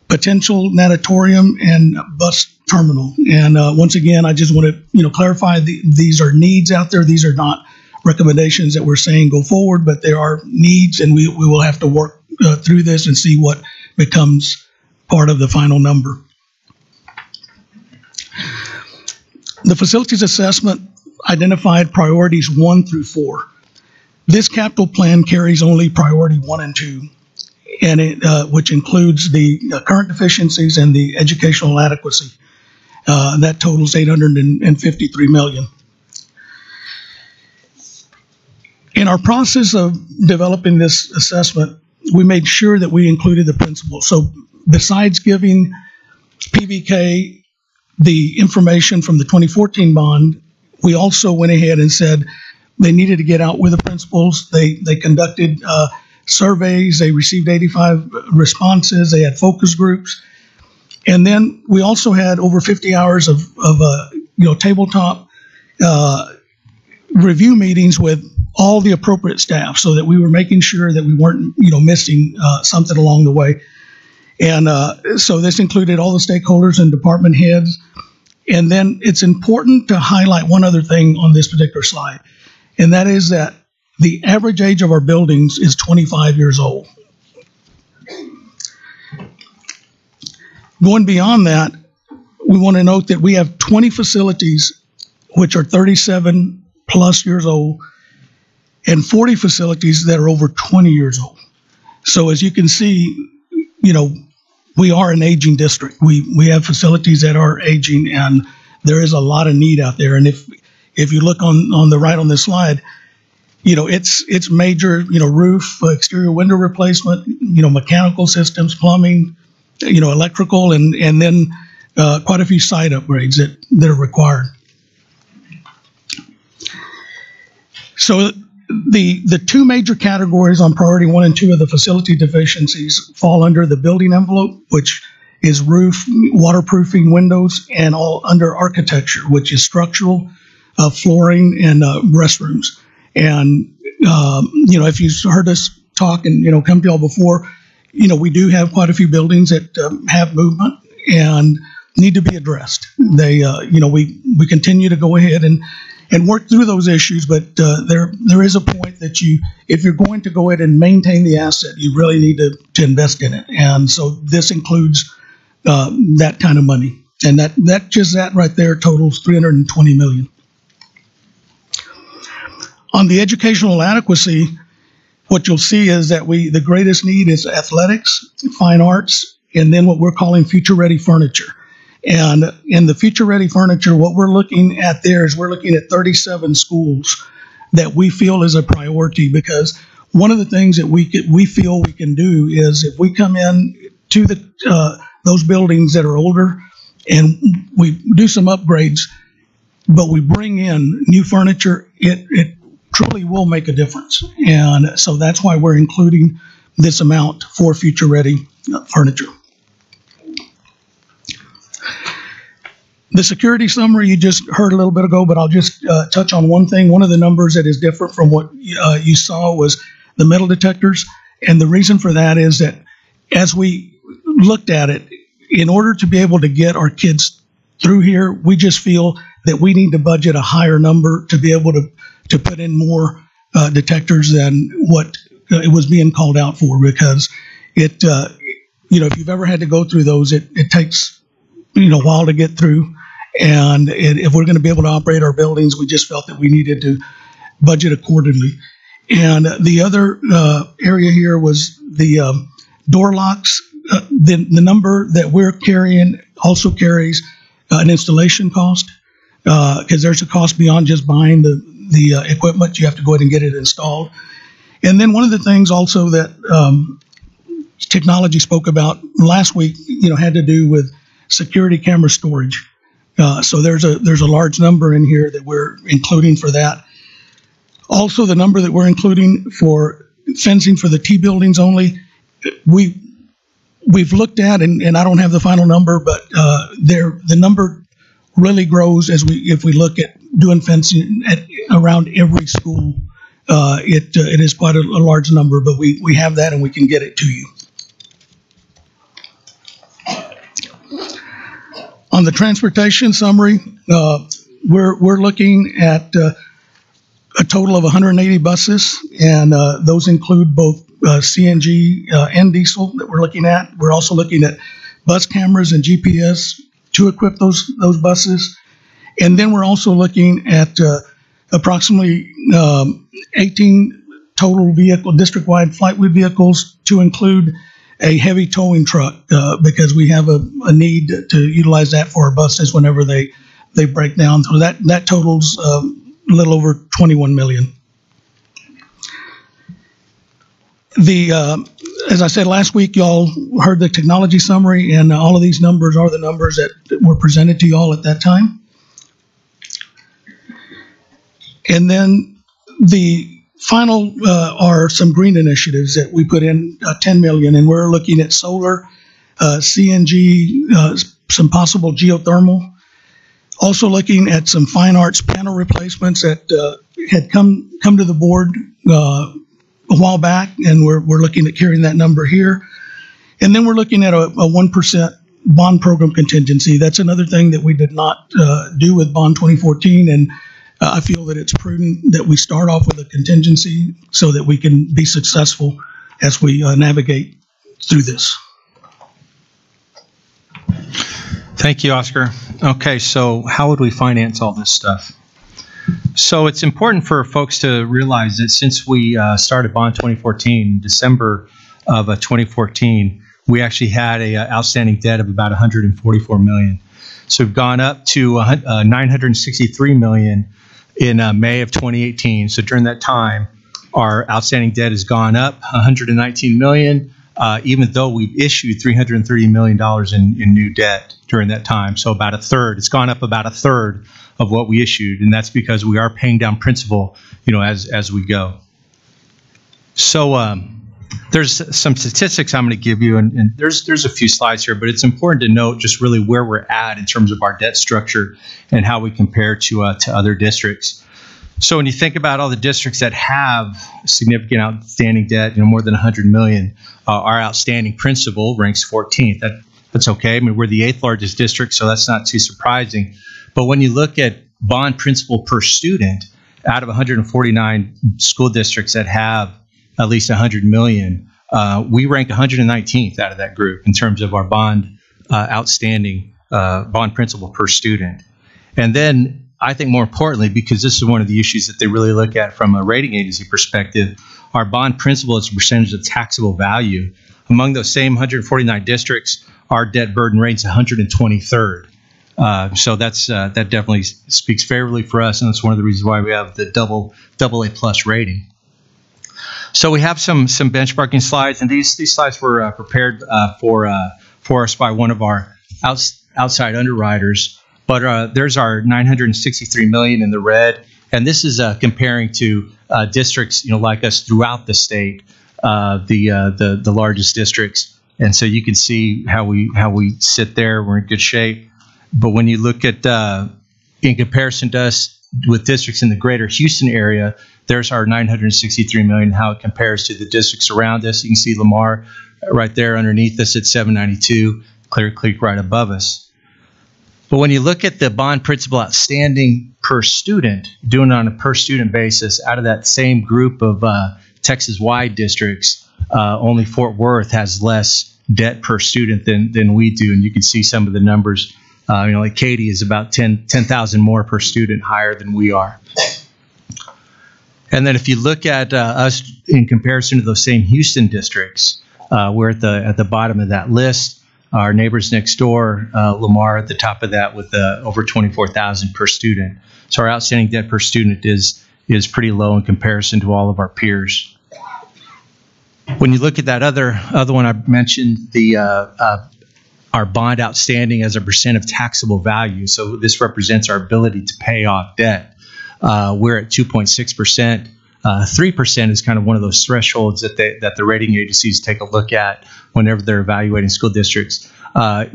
potential natatorium, and bus terminal. And once again, I just want to clarify these are needs out there. These are not recommendations that we're saying go forward, but there are needs, and we will have to work through this and see what becomes part of the final number. The facilities assessment identified priorities 1 through 4. This capital plan carries only priority 1 and 2, and which includes the current deficiencies and the educational adequacy. That totals $853 million. In our process of developing this assessment, we made sure that we included the principals. So besides giving PBK the information from the 2014 bond, we also went ahead and said they needed to get out with the principals. They conducted surveys. They received 85 responses. They had focus groups. And then we also had over 50 hours of tabletop review meetings with all the appropriate staff, so that we were making sure that we weren't missing something along the way. And so this included all the stakeholders and department heads. And then it's important to highlight one other thing on this particular slide, and that is that the average age of our buildings is 25 years old. Going beyond that, we want to note that we have 20 facilities which are 37 plus years old, and 40 facilities that are over 20 years old. So as you can see, we are an aging district. We have facilities that are aging, and there is a lot of need out there. And if you look on the right on this slide, it's major, roof, exterior window replacement, mechanical systems, plumbing, electrical, and then quite a few site upgrades that are required. So the two major categories on priority 1 and 2 of the facility deficiencies fall under the building envelope, which is roof, waterproofing, windows, and all under architecture, which is structural, flooring, and restrooms. And if you've heard us talk and come to y'all before, we do have quite a few buildings that have movement and need to be addressed. They we continue to go ahead and work through those issues, but there is a point that if you're going to go ahead and maintain the asset, you really need to invest in it. And so this includes that kind of money. And that right there totals $320 million. On the educational adequacy, what you'll see is that the greatest need is athletics, fine arts, and then what we're calling future-ready furniture. And in the future-ready furniture, what we're looking at there is we're looking at 37 schools that we feel is a priority, because one of the things that we feel we can do is if we come in to those buildings that are older and we do some upgrades, but we bring in new furniture, it truly will make a difference. And so that's why we're including this amount for future-ready furniture. The security summary you just heard a little bit ago, but I'll just touch on one thing. One of the numbers that is different from what you saw was the metal detectors. And the reason for that is that as we looked at it, in order to be able to get our kids through here, we just feel that we need to budget a higher number to be able to put in more detectors than what it was being called out for, because if you've ever had to go through those, it takes a while to get through. And if we're going to be able to operate our buildings, we just felt that we needed to budget accordingly. And the other area here was the door locks. The number that we're carrying also carries an installation cost, because there's a cost beyond just buying the equipment. You have to go ahead and get it installed. And then one of the things also that technology spoke about last week, had to do with security camera storage. So there's a large number in here that we're including for that. Also, the number that we're including for fencing for the T buildings only, we've looked at, and I don't have the final number, but the number really grows if we look at doing fencing around every school. It is quite a large number, but we have that and we can get it to you. On the transportation summary, we're looking at a total of 180 buses, and those include both CNG and diesel that we're looking at. We're also looking at bus cameras and GPS to equip those buses. And then we're also looking at approximately 18 total district-wide flight vehicles to include a heavy towing truck, because we have a need to utilize that for our buses whenever they break down. So that totals a little over $21 million. As I said last week, y'all heard the technology summary, and all of these numbers are the numbers that were presented to y'all at that time. And then the final are some green initiatives that we put in $10 million, and we're looking at solar, CNG, some possible geothermal. Also looking at some fine arts panel replacements that had come to the board a while back, and we're looking at carrying that number here. And then we're looking at a 1% bond program contingency. That's another thing that we did not do with Bond 2014, and I feel that it's prudent that we start off with a contingency so that we can be successful as we navigate through this. Thank you, Oscar. Okay, so how would we finance all this stuff? So it's important for folks to realize that since we started Bond 2014, December of 2014, we actually had a outstanding debt of about $144 million. So we've gone up to $963 million in May of 2018. So during that time, our outstanding debt has gone up $119 million, even though we've issued $330 million in new debt during that time. So about a third. It's gone up about a third of what we issued, and that's because we are paying down principal, as we go. So there's some statistics I'm going to give you, and there's a few slides here, but it's important to note just really where we're at in terms of our debt structure and how we compare to other districts. So when you think about all the districts that have significant outstanding debt, more than $100 million, our outstanding principal ranks 14th. That's okay. I mean, we're the 8th largest district, so that's not too surprising. But when you look at bond principal per student, out of 149 school districts that have at least 100 million, we rank 119th out of that group in terms of our bond outstanding bond principal per student. And then I think more importantly, because this is one of the issues that they really look at from a rating agency perspective, our bond principal as a percentage of taxable value. Among those same 149 districts, our debt burden rate's 123rd. So that definitely speaks favorably for us, and that's one of the reasons why we have the double A plus rating. So we have some benchmarking slides, and these slides were prepared for us by one of our outside underwriters. But there's our $963 million in the red, and this is comparing to districts like us throughout the state, the largest districts. And so you can see how we sit there. We're in good shape. But when you look at in comparison to us with districts in the greater Houston area, there's our $963 million, how it compares to the districts around us. You can see Lamar right there underneath us at 792, Clear Creek right above us. But when you look at the bond principal outstanding per student, doing it on a per student basis, out of that same group of Texas-wide districts, only Fort Worth has less debt per student than we do. And you can see some of the numbers. Like Katy is about 10,000 more per student higher than we are. And then if you look at us in comparison to those same Houston districts, we're at the bottom of that list. Our neighbors next door, Lamar at the top of that with over 24,000 per student. So our outstanding debt per student is pretty low in comparison to all of our peers. When you look at that other one I mentioned, our bond outstanding as a percent of taxable value. So this represents our ability to pay off debt. We're at 2.6%. 3% is kind of one of those thresholds that the rating agencies take a look at whenever they're evaluating school districts.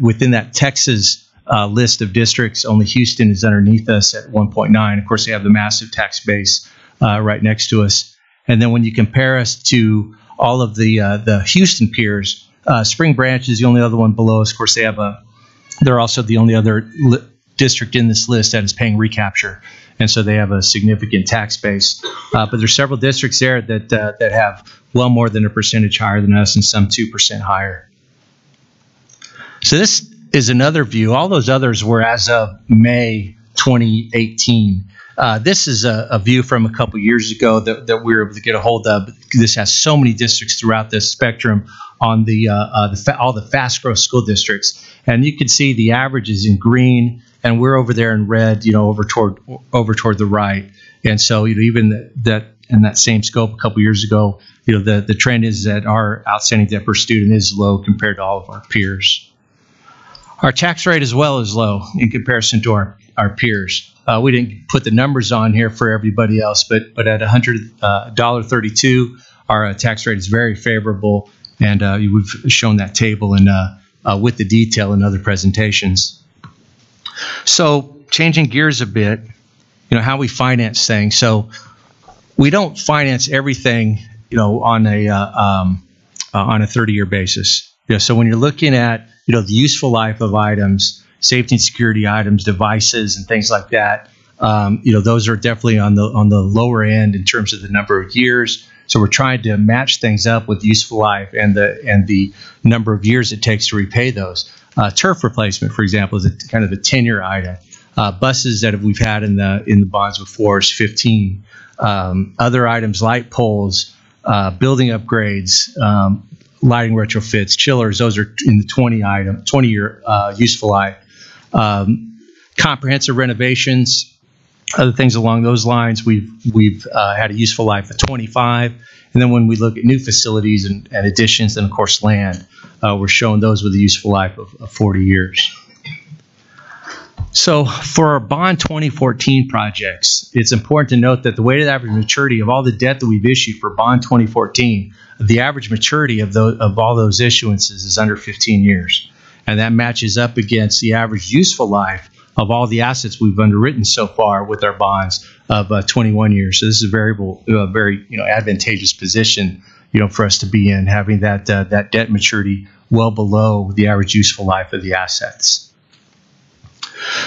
Within that Texas list of districts, only Houston is underneath us at 1.9. Of course, they have the massive tax base right next to us. And then when you compare us to all of the Houston peers, Spring Branch is the only other one below us. Of course, they're also the only other district in this list that is paying recapture, and so they have a significant tax base. But there's several districts there that have well more than a percentage higher than us, and some 2% higher. So this is another view. All those others were as of May 2018. This is a view from a couple years ago that we were able to get a hold of. This has so many districts throughout this spectrum on all the fast growth school districts, and you can see the averages in green, and we're over there in red, over toward the right. And so even that in that same scope a couple years ago, the trend is that our outstanding debt per student is low compared to all of our peers. Our tax rate as well is low in comparison to our peers. We didn't put the numbers on here for everybody else, but at $100.32, our tax rate is very favorable, and we've shown that table with the detail in other presentations. So changing gears a bit, how we finance things. So we don't finance everything, on a 30-year basis. So when you're looking at, the useful life of items, safety and security items, devices, and things like that, those are definitely on the lower end in terms of the number of years. So we're trying to match things up with useful life and the number of years it takes to repay those. Turf replacement, for example, is kind of a 10-year item. Buses that we've had in the bonds before is 15. Other items, light poles, building upgrades, lighting retrofits, chillers, those are in the 20-year useful life. Comprehensive renovations, other things along those lines, we've had a useful life of 25. And then when we look at new facilities and additions, and of course land, we're showing those with a useful life of 40 years. So for our Bond 2014 projects, it's important to note that the weighted average maturity of all the debt that we've issued for Bond 2014, the average maturity of all those issuances is under 15 years. And that matches up against the average useful life of all the assets we've underwritten so far with our bonds of 21 years. So this is a very advantageous position, for us to be in, having that debt maturity well below the average useful life of the assets.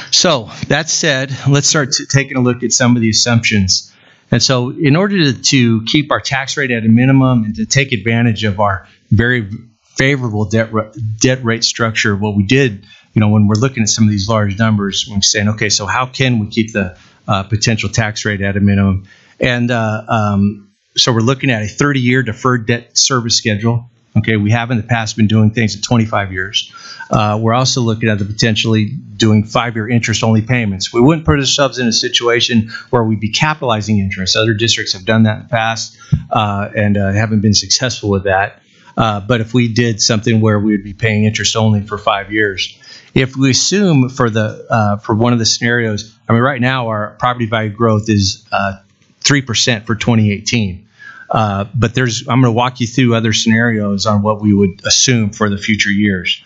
So that said, let's start taking a look at some of the assumptions. And so in order to keep our tax rate at a minimum and to take advantage of our very favorable debt rate structure, what we did, when we're looking at some of these large numbers, we're saying, okay, so how can we keep the potential tax rate at a minimum? And so we're looking at a 30-year deferred debt service schedule. Okay, we have in the past been doing things at 25 years. We're also looking at potentially doing 5-year interest-only payments. We wouldn't put ourselves in a situation where we'd be capitalizing interest. Other districts have done that in the past and haven't been successful with that. But if we did something where we would be paying interest only for 5 years, if we assume for one of the scenarios, right now our property value growth is 3% for 2018. But I'm going to walk you through other scenarios on what we would assume for the future years.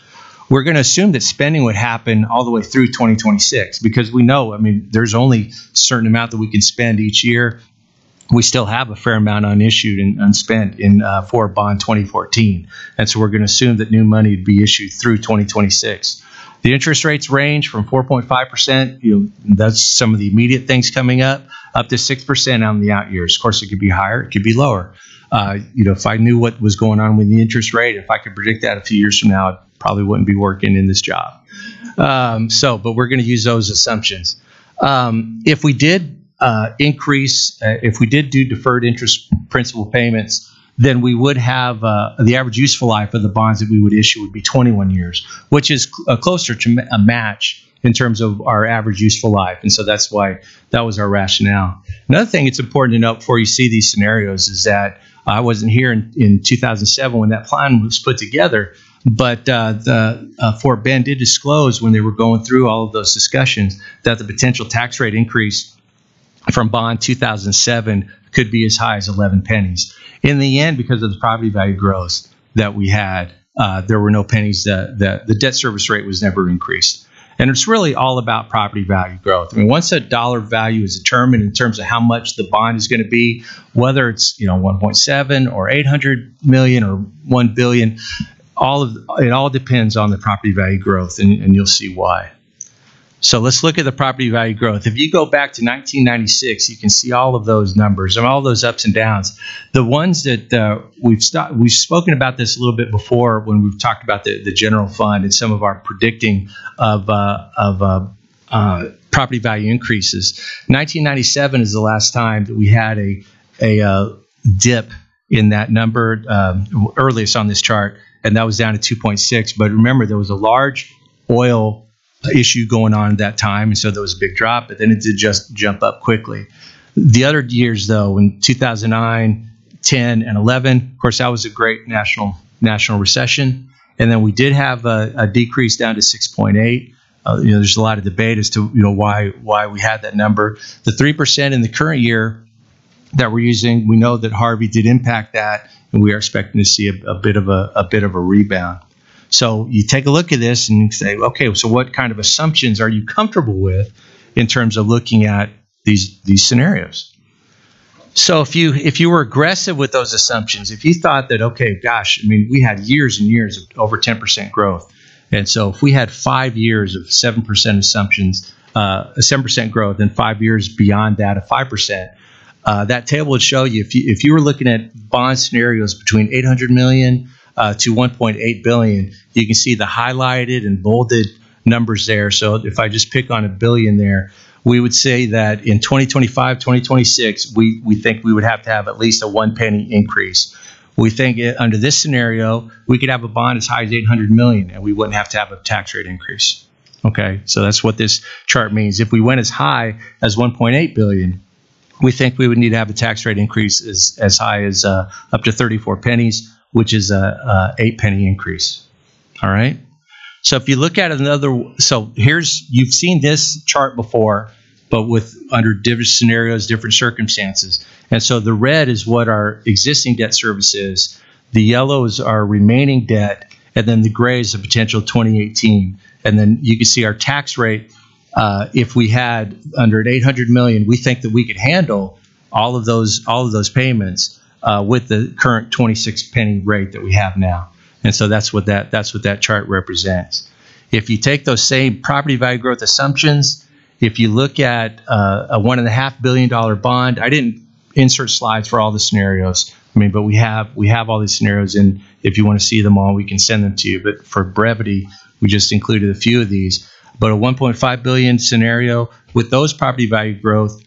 We're going to assume that spending would happen all the way through 2026 because we know, there's only a certain amount that we can spend each year. We still have a fair amount unissued and unspent for Bond 2014. And so we're going to assume that new money would be issued through 2026. The interest rates range from 4.5%, that's some of the immediate things coming up to 6% on the out years. Of course, it could be higher, it could be lower. If I knew what was going on with the interest rate, if I could predict that a few years from now, I probably wouldn't be working in this job. But we're going to use those assumptions. If we did if we did do deferred interest principal payments, then we would have the average useful life of the bonds that we would issue would be 21 years, which is closer to a match in terms of our average useful life. And so that's why that was our rationale. Another thing it's important to note before you see these scenarios is that I wasn't here in 2007 when that plan was put together, but Fort Bend did disclose when they were going through all of those discussions that the potential tax rate increase from Bond 2007 could be as high as 11 pennies. In the end, because of the property value growth that we had, there were no pennies. The debt service rate was never increased. And it's really all about property value growth. Once a dollar value is determined in terms of how much the bond is going to be, whether it's 1.7 or 800 million or 1 billion, it all depends on the property value growth, and you'll see why. So let's look at the property value growth. If you go back to 1996, you can see all of those numbers and all those ups and downs. The ones that we've spoken about this a little bit before when we've talked about the general fund and some of our predicting of property value increases. 1997 is the last time that we had a dip in that number, earliest on this chart, and that was down to 2.6. But remember, there was a large oil issue going on at that time, and so there was a big drop, but then it did just jump up quickly. The other years, though, in 2009, 10, and 11, of course, that was a great national recession. And then we did have a decrease down to 6.8. There's a lot of debate as to why we had that number. The 3% in the current year that we're using, we know that Harvey did impact that, and we are expecting to see a bit of a rebound. So you take a look at this and say, okay, so what kind of assumptions are you comfortable with in terms of looking at these scenarios? So if you were aggressive with those assumptions, if you thought that, okay, gosh, I mean, we had years and years of over 10% growth, and so if we had 5 years of 7% assumptions, 7% growth, and 5 years beyond that of 5%, that table would show you if you were looking at bond scenarios between $800 million to $1.8 billion, you can see the highlighted and bolded numbers there. So if I just pick on $1 billion there, we would say that in 2025, 2026, we think we would have to have at least a 1 penny increase. We think under this scenario, we could have a bond as high as $800 million, and we wouldn't have to have a tax rate increase. Okay, so that's what this chart means. If we went as high as 1.8 billion, we think we would need to have a tax rate increase as high as up to 34 pennies, which is a 8 penny increase. All right. So if you look at you've seen this chart before, but with under different scenarios, different circumstances. And so the red is what our existing debt service is. The yellow is our remaining debt, and then the gray is the potential 2018. And then you can see our tax rate. If we had under 800 million, we think that we could handle all of those payments with the current 26 penny rate that we have now. And so that's what that chart represents. If you take those same property value growth assumptions, if you look at a $1.5 billion bond, I didn't insert slides for all the scenarios. I mean, but we have all these scenarios, and if you want to see them all, we can send them to you. But for brevity, we just included a few of these. But a 1.5 billion scenario with those property value growth,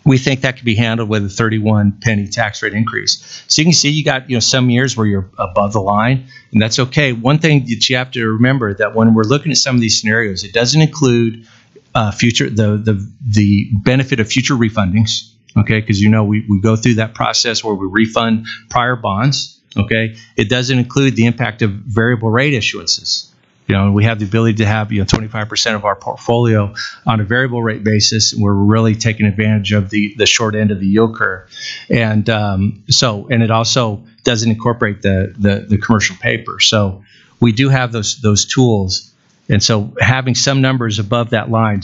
we think that could be handled with a 31 penny tax rate increase. So you can see you got some years where you're above the line, and that's okay. One thing that you have to remember that when we're looking at some of these scenarios, it doesn't include the benefit of future refundings. Okay, because we go through that process where we refund prior bonds. Okay, it doesn't include the impact of variable rate issuances. We have the ability to have 25% of our portfolio on a variable rate basis, and we're really taking advantage of the short end of the yield curve, and it also doesn't incorporate the commercial paper. So we do have those tools, and so having some numbers above that line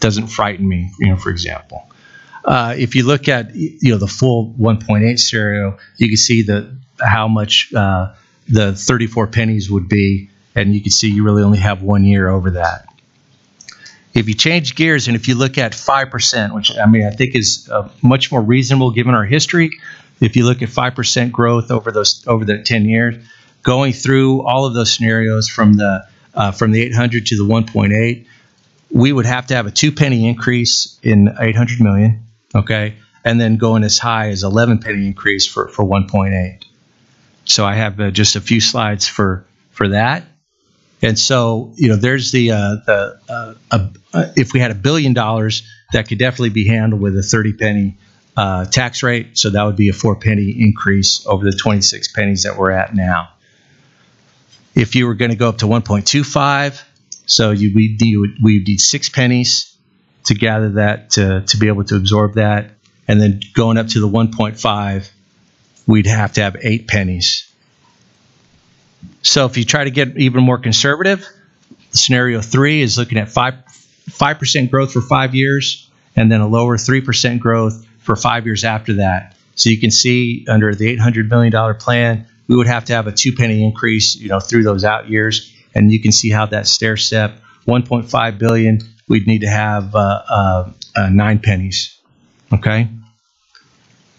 doesn't frighten me. For example, if you look at the full 1.8 scenario, you can see how much the 34 pennies would be. And you can see you really only have 1 year over that. If you change gears and if you look at 5%, which I think is much more reasonable given our history, if you look at 5% growth over the 10 years, going through all of those scenarios from the 800 to the 1.8, we would have to have a 2 penny increase in 800 million, okay, and then going as high as 11 penny increase for 1.8. So I have just a few slides for that. And so, there's if we had $1 billion, that could definitely be handled with a 30 penny tax rate. So that would be a 4 penny increase over the 26 pennies that we're at now. If you were going to go up to 1.25, so we need 6 pennies to gather that to be able to absorb that. And then going up to the 1.5, we'd have to have 8 pennies. So if you try to get even more conservative, scenario 3 is looking at 5% growth for 5 years, and then a lower 3% growth for 5 years after that. So you can see under the $800 million plan, we would have to have a 2 penny increase, through those out years, and you can see how that stair step. 1.5 billion, we'd need to have 9 pennies. Okay.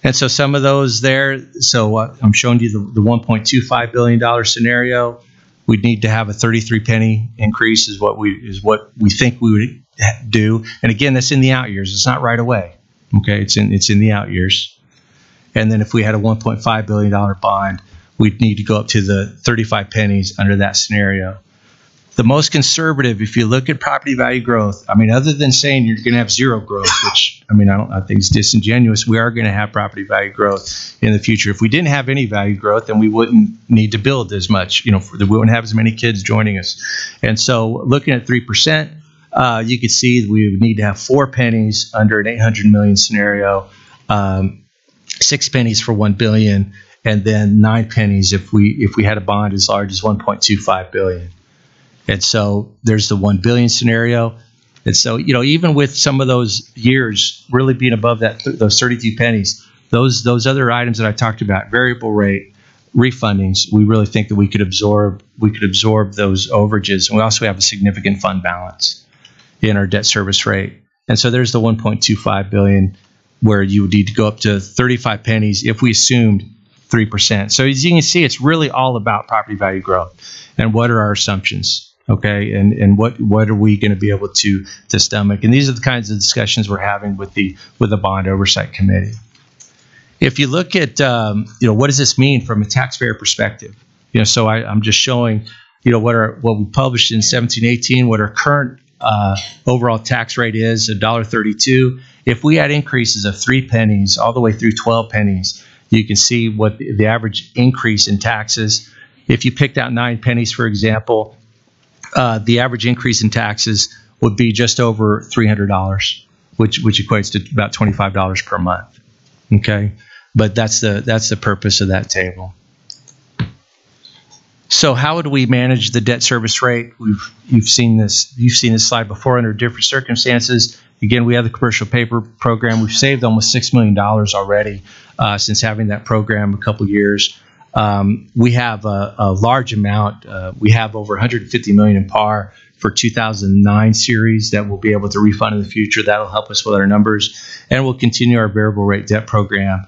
And so some of those there, so I'm showing you the $1.25 billion scenario. We'd need to have a 33 penny increase is what we think we would do. And again, that's in the out years. It's not right away. Okay, it's in the out years. And then if we had a $1.5 billion bond, we'd need to go up to the 35 pennies under that scenario. The most conservative, if you look at property value growth, I mean, other than saying you're going to have zero growth, which, I mean, I think is disingenuous, we are going to have property value growth in the future. If we didn't have any value growth, then we wouldn't need to build as much, we wouldn't have as many kids joining us. And so looking at 3%, you could see that we would need to have 4 pennies under an 800 million scenario, 6 pennies for 1 billion, and then 9 pennies if we had a bond as large as 1.25 billion. And so there's the 1 billion scenario. And so, even with some of those years really being above those 32 pennies, those other items that I talked about, variable rate, refundings, we really think that we could absorb those overages. And we also have a significant fund balance in our debt service rate. And so there's the 1.25 billion where you would need to go up to 35 pennies if we assumed 3%. So as you can see, it's really all about property value growth and what are our assumptions. Okay, and what are we going to be able to stomach? And these are the kinds of discussions we're having with the Bond Oversight Committee. If you look at what does this mean from a taxpayer perspective? So I'm just showing what we published in 17-18, what our current overall tax rate is, $1.32. If we had increases of 3 pennies all the way through 12 pennies, you can see what the average increase in taxes. If you picked out 9 pennies, for example, the average increase in taxes would be just over $300, which equates to about $25 per month. Okay, but that's the purpose of that table. So how would we manage the debt service rate? You've seen this slide before under different circumstances. Again, we have the commercial paper program. We've saved almost $6 million already since having that program a couple years. We have a large amount. We have over $150 million in par for 2009 series that we'll be able to refund in the future. That'll help us with our numbers, and we'll continue our variable rate debt program.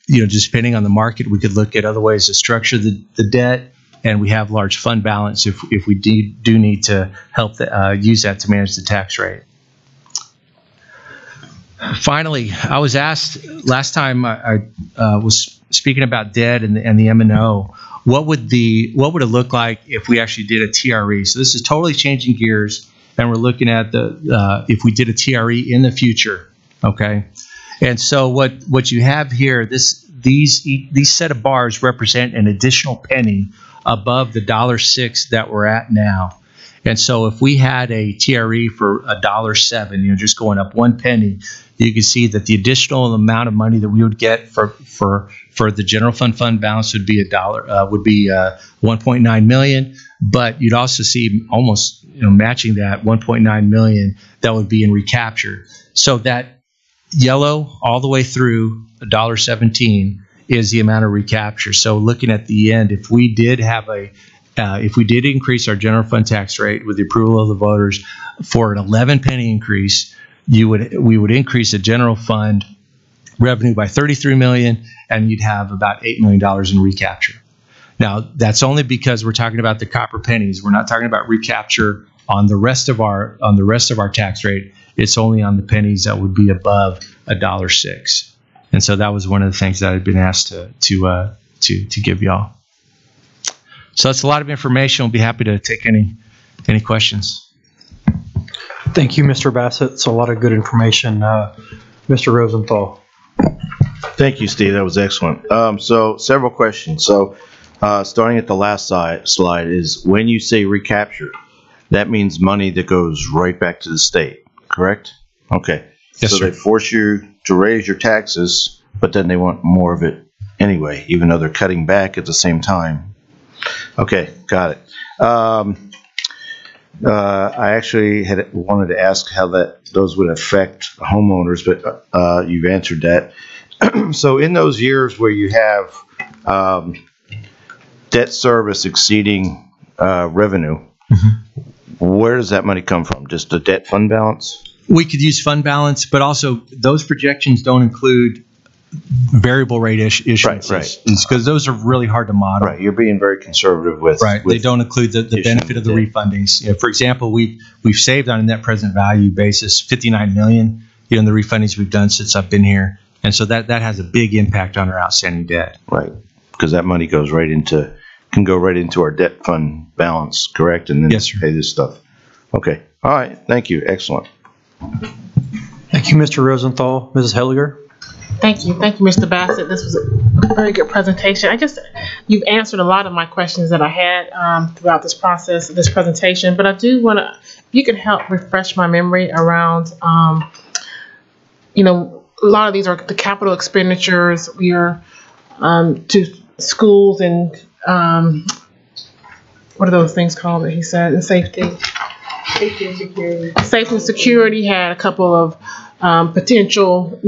Just depending on the market, we could look at other ways to structure the debt, and we have large fund balance if we do need to help use that to manage the tax rate. Finally, I was asked last time I was speaking about debt and the M&O, what would it look like if we actually did a TRE? So this is totally changing gears, and we're looking at if we did a TRE in the future. Okay, and so what you have here, these set of bars represent an additional penny above the $1.06 that we're at now. And so if we had a TRE for $1.07, just going up 1 penny, you can see that the additional amount of money that we would get for the general fund balance would be $1.9 million. But you'd also see almost matching that 1.9 million that would be in recapture. So that yellow all the way through $1.17 is the amount of recapture. So looking at the end, if we did increase our general fund tax rate with the approval of the voters for an 11 penny increase, we would increase the general fund revenue by $33 million, and you'd have about $8 million in recapture. Now, that's only because we're talking about the copper pennies. We're not talking about recapture on the rest of our tax rate. It's only on the pennies that would be above $1.06. And so that was one of the things that I'd been asked to give y'all. So that's a lot of information. We'll be happy to take any questions. Thank you, Mr. Bassett. It's a lot of good information. Mr. Rosenthal. Thank you, Steve. That was excellent. So several questions. So starting at the last slide is when you say recapture, that means money that goes right back to the state, correct? Okay. Yes, so sir. They force you to raise your taxes, but then they want more of it anyway, even though they're cutting back at the same time. Okay, got it. I actually wanted to ask how those would affect homeowners, but you've answered that. So in those years where you have debt service exceeding revenue, where does that money come from? Just the debt fund balance? We could use fund balance, but also those projections don't include variable rate issuances. Right. Because those are really hard to model. Right. You're being very conservative with. Right. They don't include the benefit of the refundings. For example, we've saved on a net present value basis $59 million in the refundings we've done since I've been here, and so that has a big impact on our outstanding debt. Right. Because that money goes right into can go right into our debt fund balance, correct? And then Yes, sir. pay this stuff. Okay. All right. Thank you. Excellent. Thank you, Mr. Rosenthal. Mrs. Helliger? Thank you, Mr. Bassett. This was a very good presentation. You've answered a lot of my questions that I had throughout this process, this presentation. But I do want to, if you could help refresh my memory around, a lot of these are the capital expenditures. We are to schools and what are those things called that he said? And safety and security. Safety and security had a couple of potential,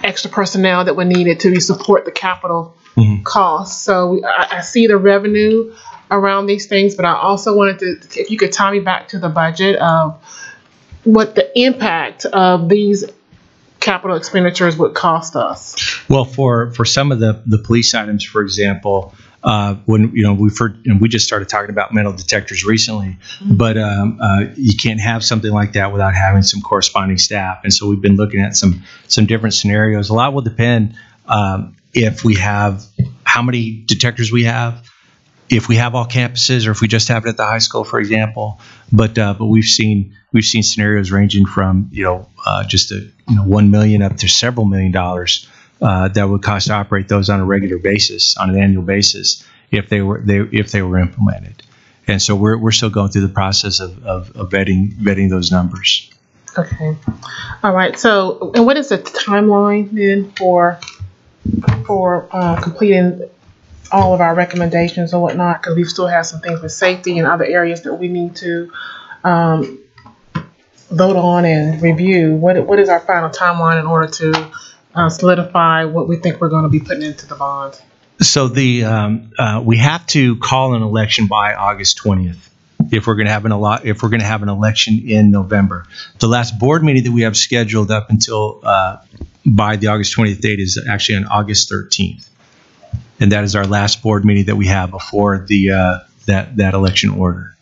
extra personnel that were needed to support the capital costs. So I see the revenue around these things, but I also wanted to, if you could tie me back to the budget of what the impact of these capital expenditures would cost us. Well, for some of the police items, for example, when we just started talking about metal detectors recently, but you can't have something like that without having some corresponding staff, and so we've been looking at some different scenarios. A lot will depend if we have how many detectors we have, if we have all campuses, or if we just have it at the high school, for example. But we've seen scenarios ranging from just $1 million up to several $1 million. That would cost to operate those on a regular basis, on an annual basis, if they were implemented. And so we're still going through the process of vetting those numbers. Okay. All right. So, and what is the timeline then for completing all of our recommendations and whatnot? Because we still have some things with safety and other areas that we need to vote on and review. What is our final timeline in order to solidify what we think we're going to be putting into the bond? So we have to call an election by August 20th if we're going to have an election in November. The last board meeting that we have scheduled up until by the August 20th date is actually on August 13th, and that is our last board meeting that we have before that election order.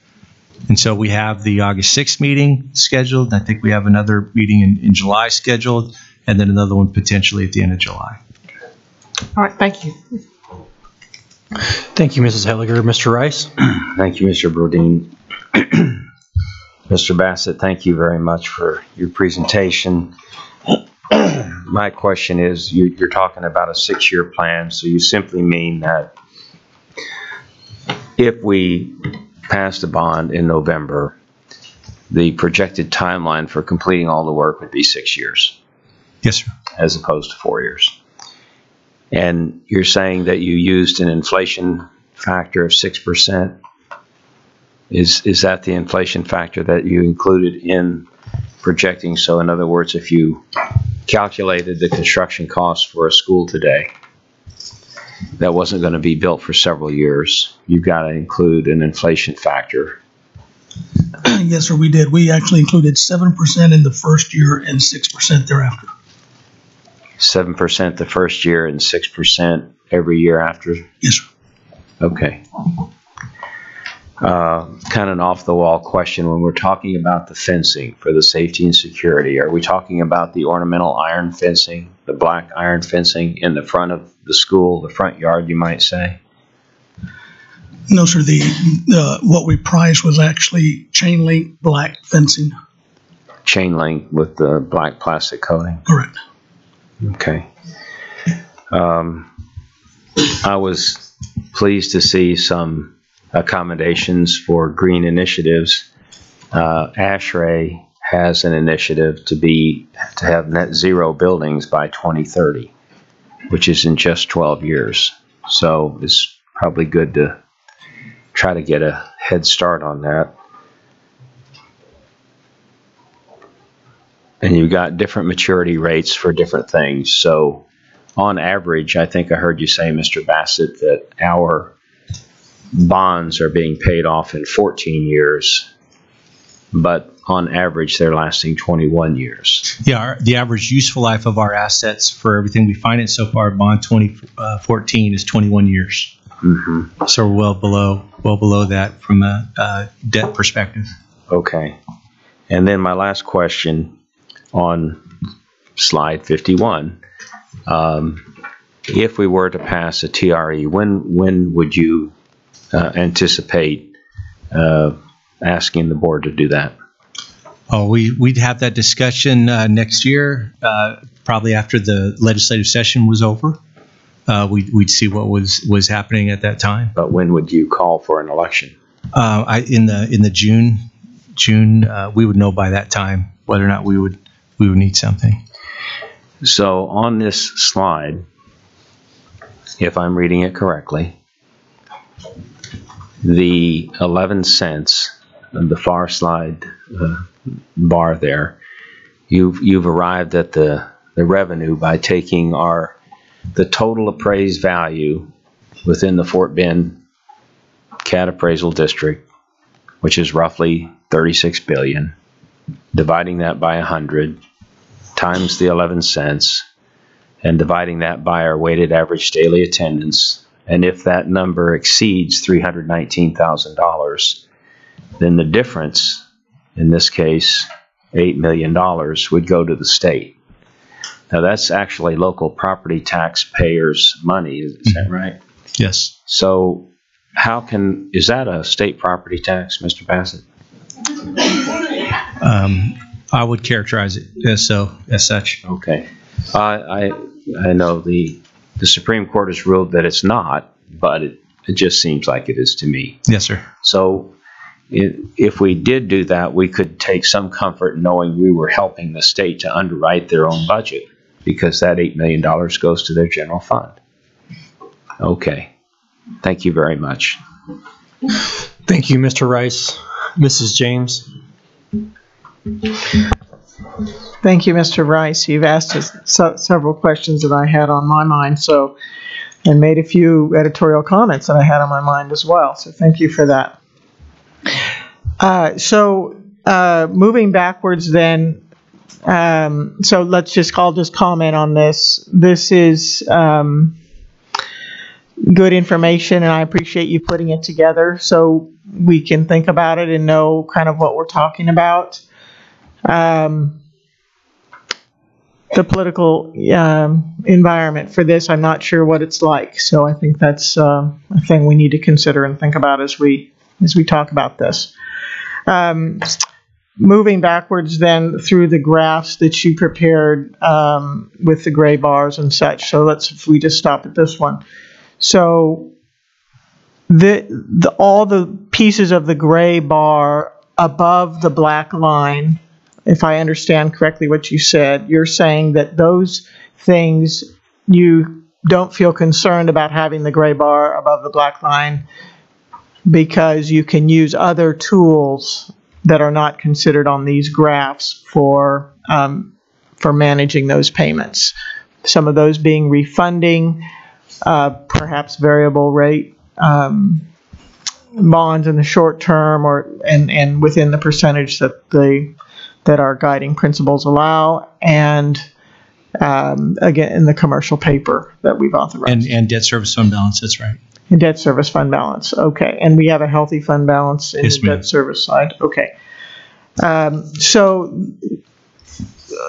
And so we have the August 6th meeting scheduled. I think we have another meeting in July scheduled, and then another one potentially at the end of July. All right, thank you. Thank you, Mrs. Helliger. Mr. Rice? Thank you, Mr. Brodeen. Mr. Bassett, thank you very much for your presentation. My question is, you're talking about a 6-year plan, so you simply mean that if we pass the bond in November, the projected timeline for completing all the work would be 6 years? Yes, sir. As opposed to 4 years. And you're saying that you used an inflation factor of 6%. Is that the inflation factor that you included in projecting? So in other words, if you calculated the construction costs for a school today that wasn't going to be built for several years, you've got to include an inflation factor. Yes, sir, we did. We actually included 7% in the first year and 6% thereafter. 7% the first year and 6% every year after? Yes, sir. Okay. Kind of an off-the-wall question. When we're talking about the fencing for the safety and security, are we talking about the ornamental iron fencing, the black iron fencing in the front of the school, the front yard, you might say? No, sir. What we priced was actually chain link black fencing. Chain link with the black plastic coating? Correct. Okay. I was pleased to see some accommodations for green initiatives. ASHRAE has an initiative to have net zero buildings by 2030, which is in just 12 years. So it's probably good to try to get a head start on that. And you've got different maturity rates for different things. So on average, I think I heard you say, Mr. Bassett, that our bonds are being paid off in 14 years, but on average, they're lasting 21 years. Yeah, the average useful life of our assets for everything we financed so far, bond 2014, is 21 years. Mm-hmm. So we're well below that from a debt perspective. Okay. And then my last question on slide 51. if we were to pass a TRE, when would you anticipate asking the board to do that? Oh, we'd have that discussion next year, probably after the legislative session was over. We'd see what was happening at that time. But when would you call for an election? In the June, we would know by that time whether or not we would need something. So on this slide, if I'm reading it correctly, the 11 cents on the far slide bar there, you've arrived at the revenue by taking the total appraised value within the Fort Bend CAT appraisal district, which is roughly $36 billion, dividing that by 100 times the 11 cents, and dividing that by our weighted average daily attendance. And if that number exceeds $319,000, then the difference, in this case, $8 million, would go to the state. Now, that's actually local property taxpayers' money, is that right? Yes. So is that a state property tax, Mr. Bassett? I would characterize it as such. Okay. I know the Supreme Court has ruled that it's not, but it just seems like it is to me. Yes, sir. So if we did do that, we could take some comfort knowing we were helping the state to underwrite their own budget, because that $8 million goes to their general fund. Okay. Thank you very much. Thank you, Mr. Rice. Mrs. James? Thank you, Mr. Rice. You've asked us several questions that I had on my mind, and made a few editorial comments that I had on my mind as well. So thank you for that. Moving backwards then, so I'll just comment on this. This is good information, and I appreciate you putting it together so we can think about it and know kind of what we're talking about. The political environment for this, I'm not sure what it's like, so I think that's a thing we need to consider and think about as we talk about this. Moving backwards then through the graphs that you prepared with the gray bars and such. So if we just stop at this one. So all the pieces of the gray bar above the black line, if I understand correctly what you said, you're saying that those things you don't feel concerned about having the gray bar above the black line because you can use other tools that are not considered on these graphs for managing those payments. Some of those being refunding, perhaps variable rate bonds in the short term, and within the percentage that our guiding principles allow, and again in the commercial paper that we've authorized. And debt service fund balance, that's right. And debt service fund balance, okay. And we have a healthy fund balance in the debt service side, okay. So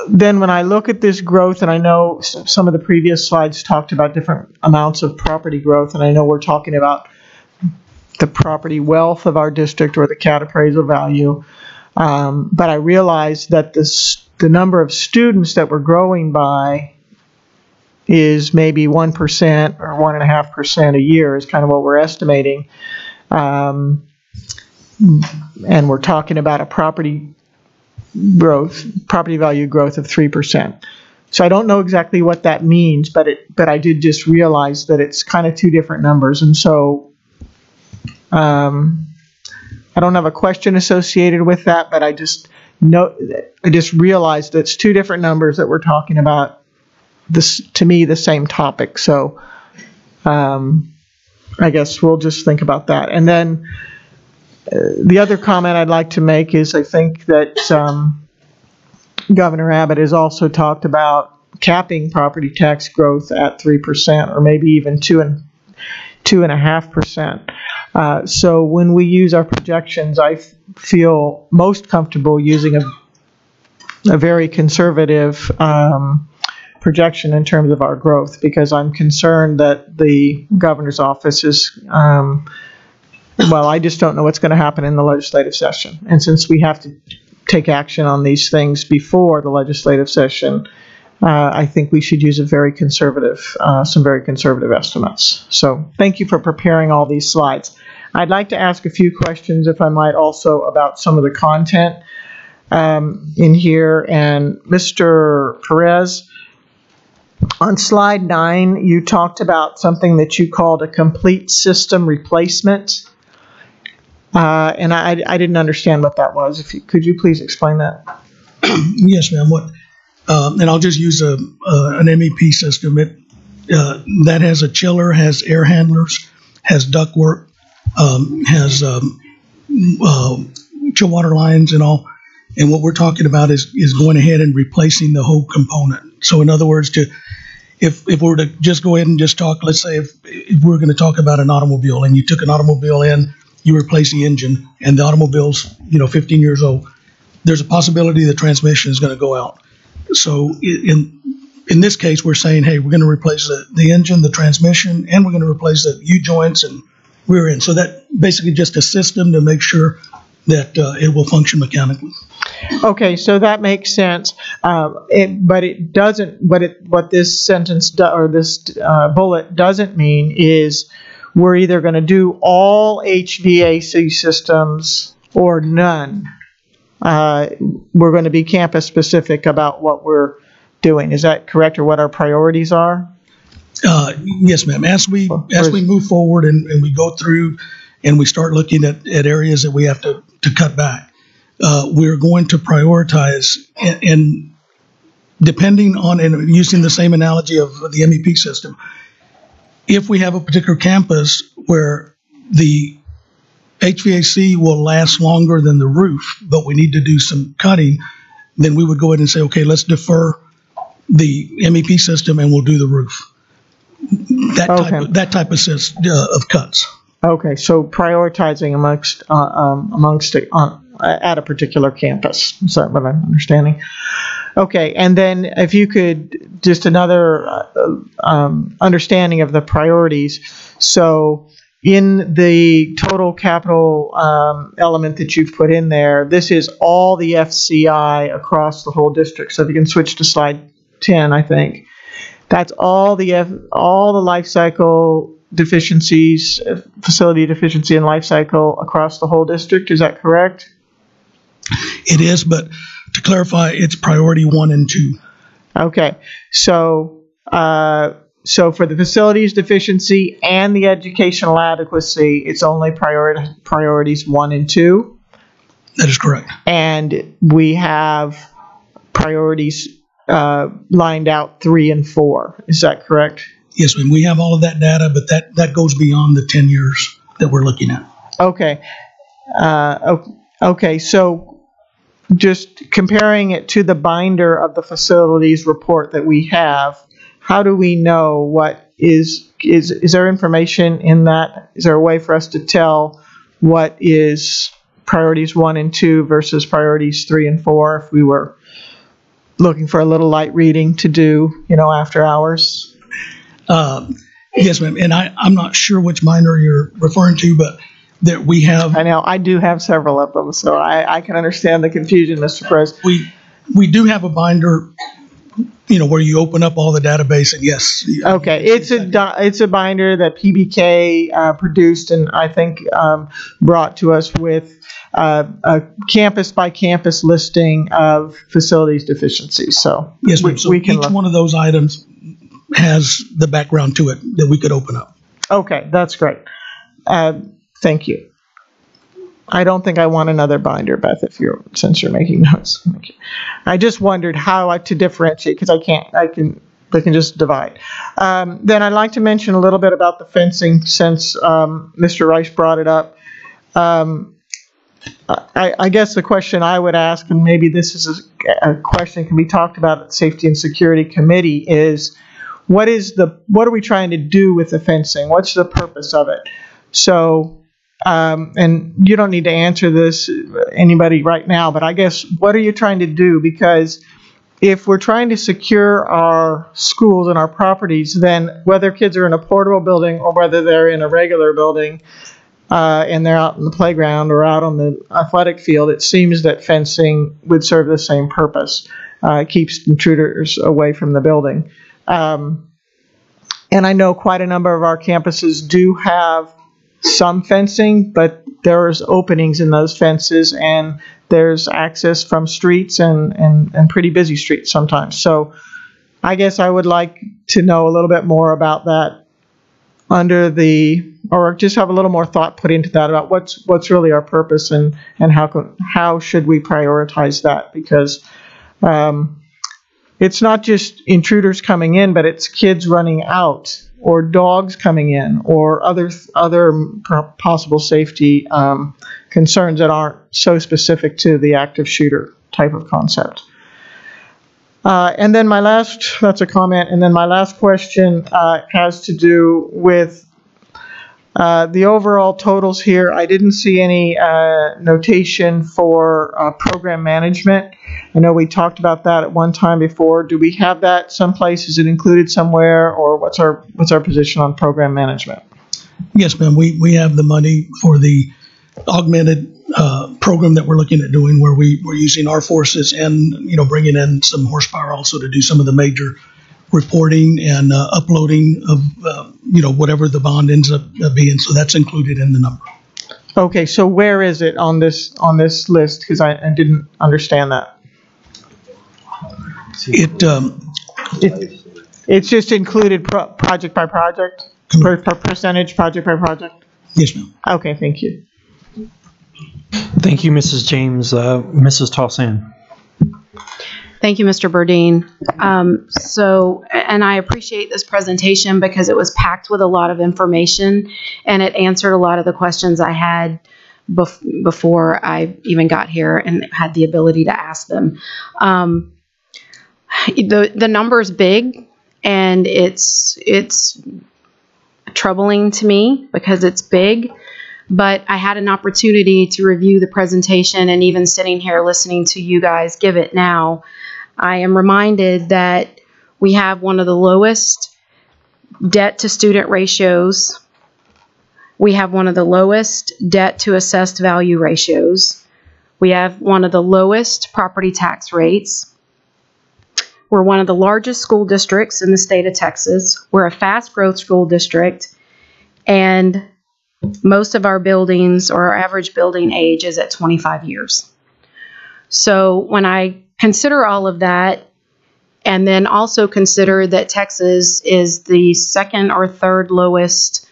then when I look at this growth, and I know some of the previous slides talked about different amounts of property growth, and I know we're talking about the property wealth of our district or the CAT appraisal value, but I realize that the number of students that we're growing by is maybe 1% or 1.5% a year is kind of what we're estimating. And we're talking about a property value growth of 3%. So I don't know exactly what that means, but I did just realize that it's kind of two different numbers. And so I don't have a question associated with that, but I just realized that it's two different numbers that we're talking about. This, to me, the same topic. So I guess we'll just think about that. And then the other comment I'd like to make is I think that Governor Abbott has also talked about capping property tax growth at 3% or maybe even 2.5%. So when we use our projections, I feel most comfortable using a very conservative projection in terms of our growth, because I'm concerned that the governor's office is, well, I just don't know what's going to happen in the legislative session. And since we have to take action on these things before the legislative session, I think we should use some very conservative estimates. So thank you for preparing all these slides. I'd like to ask a few questions, if I might, also about some of the content in here. And Mr. Perez, on slide 9, you talked about something that you called a complete system replacement. And I didn't understand what that was. Could you please explain that? Yes, ma'am. And I'll just use an MEP system. That has a chiller, has air handlers, has ductwork, has chill water lines and all. And what we're talking about is going ahead and replacing the whole component. So in other words, if we were to just go ahead and just talk, let's say if we were going to talk about an automobile, and you took an automobile in, you replace the engine, and the automobile's 15 years old, there's a possibility the transmission is going to go out. So in this case, we're saying, hey, we're going to replace the engine, the transmission, and we're going to replace the U-joints and rear end. So that basically just a system to make sure that it will function mechanically. Okay, so that makes sense, but it doesn't. What this sentence or this bullet doesn't mean is we're either going to do all HVAC systems or none. We're going to be campus specific about what we're doing. Is that correct, or what our priorities are? Yes, ma'am. As we move forward and we go through and we start looking at areas that we have to cut back, we're going to prioritize, and depending on, and using the same analogy of the MEP system, if we have a particular campus where the HVAC will last longer than the roof, but we need to do some cutting, then we would go ahead and say, okay, let's defer the MEP system and we'll do the roof. That type of cuts. Okay, so prioritizing amongst at a particular campus. Is that what I'm understanding? Okay, and then if you could, just another understanding of the priorities. So in the total capital element that you've put in there, this is all the FCI across the whole district. So if you can switch to slide 10, I think. That's all the life cycle deficiencies, facility deficiency and life cycle across the whole district. Is that correct? It is, but to clarify, it's priority 1 and 2. Okay, so for the facilities deficiency and the educational adequacy, it's only priorities 1 and 2. That is correct. And we have priorities lined out 3 and 4. Is that correct? Yes, ma'am. We have all of that data, but that goes beyond the 10 years that we're looking at. Okay. Okay, so just comparing it to the binder of the facilities report that we have, how do we know what is there information in that? Is there a way for us to tell what is priorities 1 and 2 versus priorities 3 and 4 if we were looking for a little light reading to do, after hours? Yes, ma'am. And I'm not sure which binder you're referring to, but that we have. I know I do have several of them, so I can understand the confusion, Mr. Perez. We do have a binder, where you open up all the database, and yes. Okay, it's a binder that PBK produced and I think brought to us with a campus by campus listing of facilities deficiencies. So yes, ma'am. So each one of those items has the background to it that we could open up. Okay, that's great. Thank you. I don't think I want another binder, Beth, since you're making notes. Okay. I just wondered how to differentiate, because they can just divide. Then I'd like to mention a little bit about the fencing, since Mr. Rice brought it up. I guess the question I would ask, and maybe this is a question that can be talked about at the Safety and Security Committee, is what are we trying to do with the fencing? What's the purpose of it? So, and you don't need to answer this, anybody, right now, but I guess, what are you trying to do? Because if we're trying to secure our schools and our properties, then whether kids are in a portable building or whether they're in a regular building, and they're out in the playground or out on the athletic field, it seems that fencing would serve the same purpose. It keeps intruders away from the building. And I know quite a number of our campuses do have some fencing, but there's openings in those fences, and there's access from streets and pretty busy streets sometimes. So I guess I would like to know a little bit more about that or just have a little more thought put into that about what's really our purpose and how should we prioritize that, because it's not just intruders coming in, but it's kids running out or dogs coming in or other possible safety concerns that aren't so specific to the active shooter type of concept. And then that's a comment. And then my last question has to do with the overall totals here. I didn't see any notation for program management. I know we talked about that at one time before. Do we have that someplace? Is it included somewhere, or what's our position on program management? Yes, ma'am. We have the money for the augmented program that we're looking at doing, where we're using our forces and bringing in some horsepower also to do some of the major reporting and uploading of whatever the bond ends up being. So that's included in the number. Okay, so where is it on this list? Because I didn't understand that. It's just included project by project, per percentage, project by project. Yes, ma'am. Okay, thank you. Thank you, Mrs. James. Mrs. Towson. Thank you, Mr. Burdine. And I appreciate this presentation because it was packed with a lot of information, and it answered a lot of the questions I had before I even got here and had the ability to ask them. The number's big, and it's troubling to me because it's big. But I had an opportunity to review the presentation, and even sitting here listening to you guys give it now, I am reminded that we have one of the lowest debt to student ratios. We have one of the lowest debt to assessed value ratios. We have one of the lowest property tax rates. We're one of the largest school districts in the state of Texas. We're a fast growth school district, and most of our buildings, or our average building age, is at 25 years. So when I consider all of that, and then also consider that Texas is the second or third lowest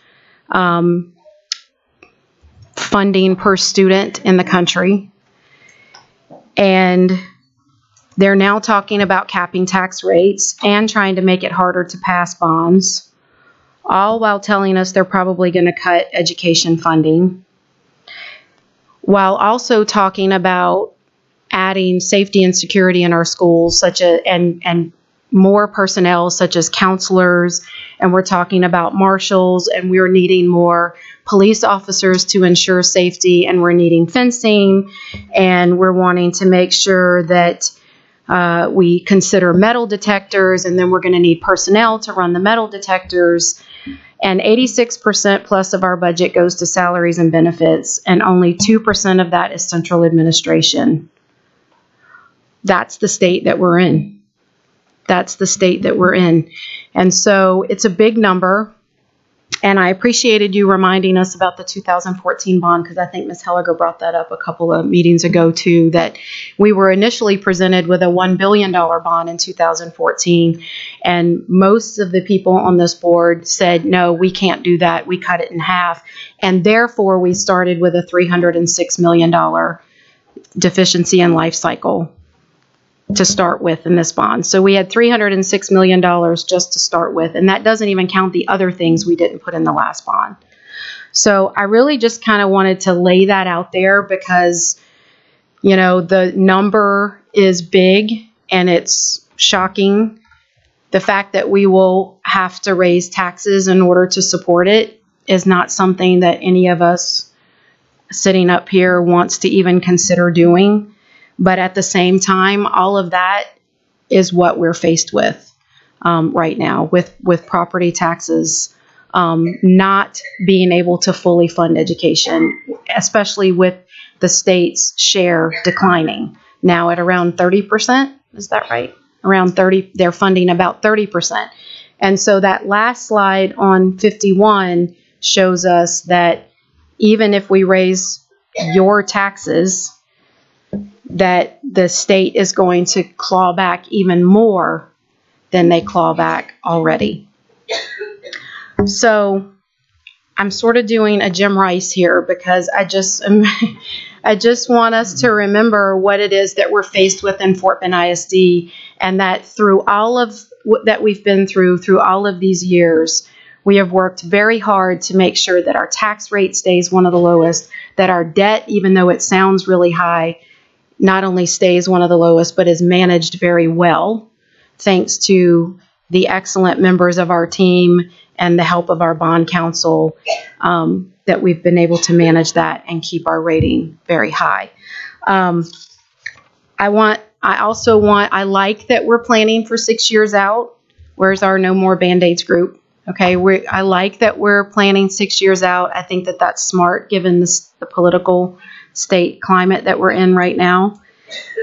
funding per student in the country, and they're now talking about capping tax rates and trying to make it harder to pass bonds, all while telling us they're probably going to cut education funding, while also talking about adding safety and security in our schools, and more personnel such as counselors, and we're talking about marshals, and we're needing more police officers to ensure safety, and we're needing fencing, and we're wanting to make sure that we consider metal detectors, and then we're going to need personnel to run the metal detectors. And 86% plus of our budget goes to salaries and benefits, and only 2% of that is central administration. That's the state that we're in. That's the state that we're in. And so it's a big number. And I appreciated you reminding us about the 2014 bond, because I think Ms. Helliger brought that up a couple of meetings ago too, that we were initially presented with a $1 billion bond in 2014. And most of the people on this board said, no, we can't do that. We cut it in half. And therefore, we started with a $306 million deficiency in life cycle to start with in this bond. So we had $306 million just to start with, and that doesn't even count the other things we didn't put in the last bond. So I really just kind of wanted to lay that out there because, the number is big and it's shocking. The fact that we will have to raise taxes in order to support it is not something that any of us sitting up here wants to even consider doing. But at the same time, all of that is what we're faced with right now with property taxes not being able to fully fund education, especially with the state's share declining now at around 30%. Is that right? Around 30, they're funding about 30%. And so that last slide on 51 shows us that even if we raise your taxes, that the state is going to claw back even more than they claw back already. So I'm sort of doing a Jim Rice here because I just want us to remember what it is that we're faced with in Fort Bend ISD, and that through all of that we've been through all of these years, we have worked very hard to make sure that our tax rate stays one of the lowest, that our debt, even though it sounds really high, not only stays one of the lowest, but is managed very well, thanks to the excellent members of our team and the help of our bond counsel, that we've been able to manage that and keep our rating very high. I like that we're planning for 6 years out. Where's our No More Band-Aids group? Okay, I like that we're planning 6 years out. I think that that's smart given the political state climate that we're in right now.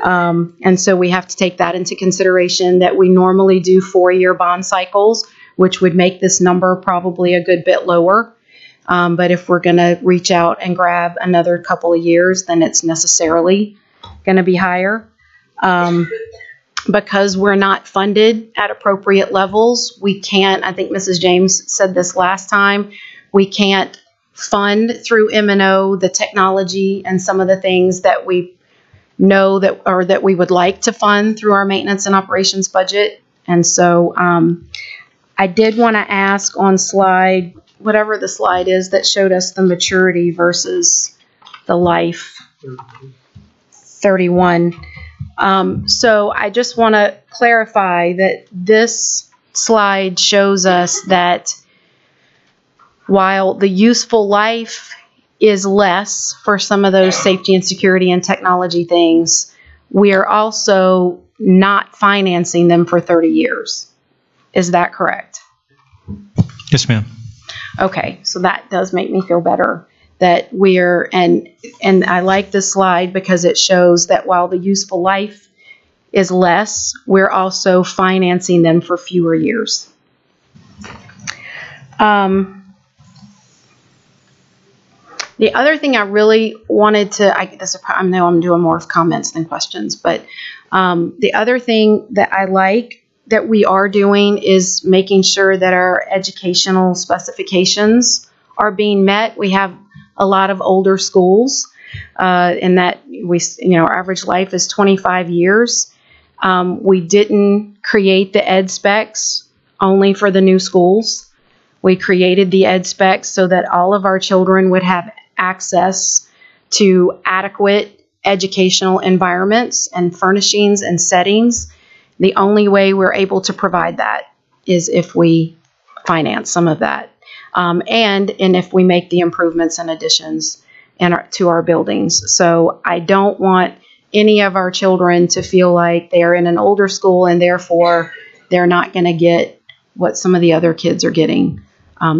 And so we have to take that into consideration, that we normally do 4-year bond cycles, which would make this number probably a good bit lower. But if we're going to reach out and grab another couple of years, then it's necessarily going to be higher. Because we're not funded at appropriate levels, we can't, I think Mrs. James said this last time, we can't fund through M&O the technology and some of the things that we know that we would like to fund through our maintenance and operations budget. And so I did want to ask on slide, whatever the slide is that showed us the maturity versus the life, 31. So I just want to clarify that this slide shows us that while the useful life is less for some of those safety and security and technology things, we are also not financing them for 30 years. Is that correct? Yes, ma'am. Okay, so that does make me feel better that we're, and I like this slide because it shows that while the useful life is less, we're also financing them for fewer years. The other thing I really wanted to, I know I'm doing more of comments than questions, but the other thing that I like that we are doing is making sure that our educational specifications are being met. We have a lot of older schools, in that our average life is 25 years. We didn't create the ed specs only for the new schools. We created the ed specs so that all of our children would have access to adequate educational environments and furnishings and settings. The only way we're able to provide that is if we finance some of that. And if we make the improvements and additions to our buildings. So I don't want any of our children to feel like they're in an older school and therefore they're not going to get what some of the other kids are getting.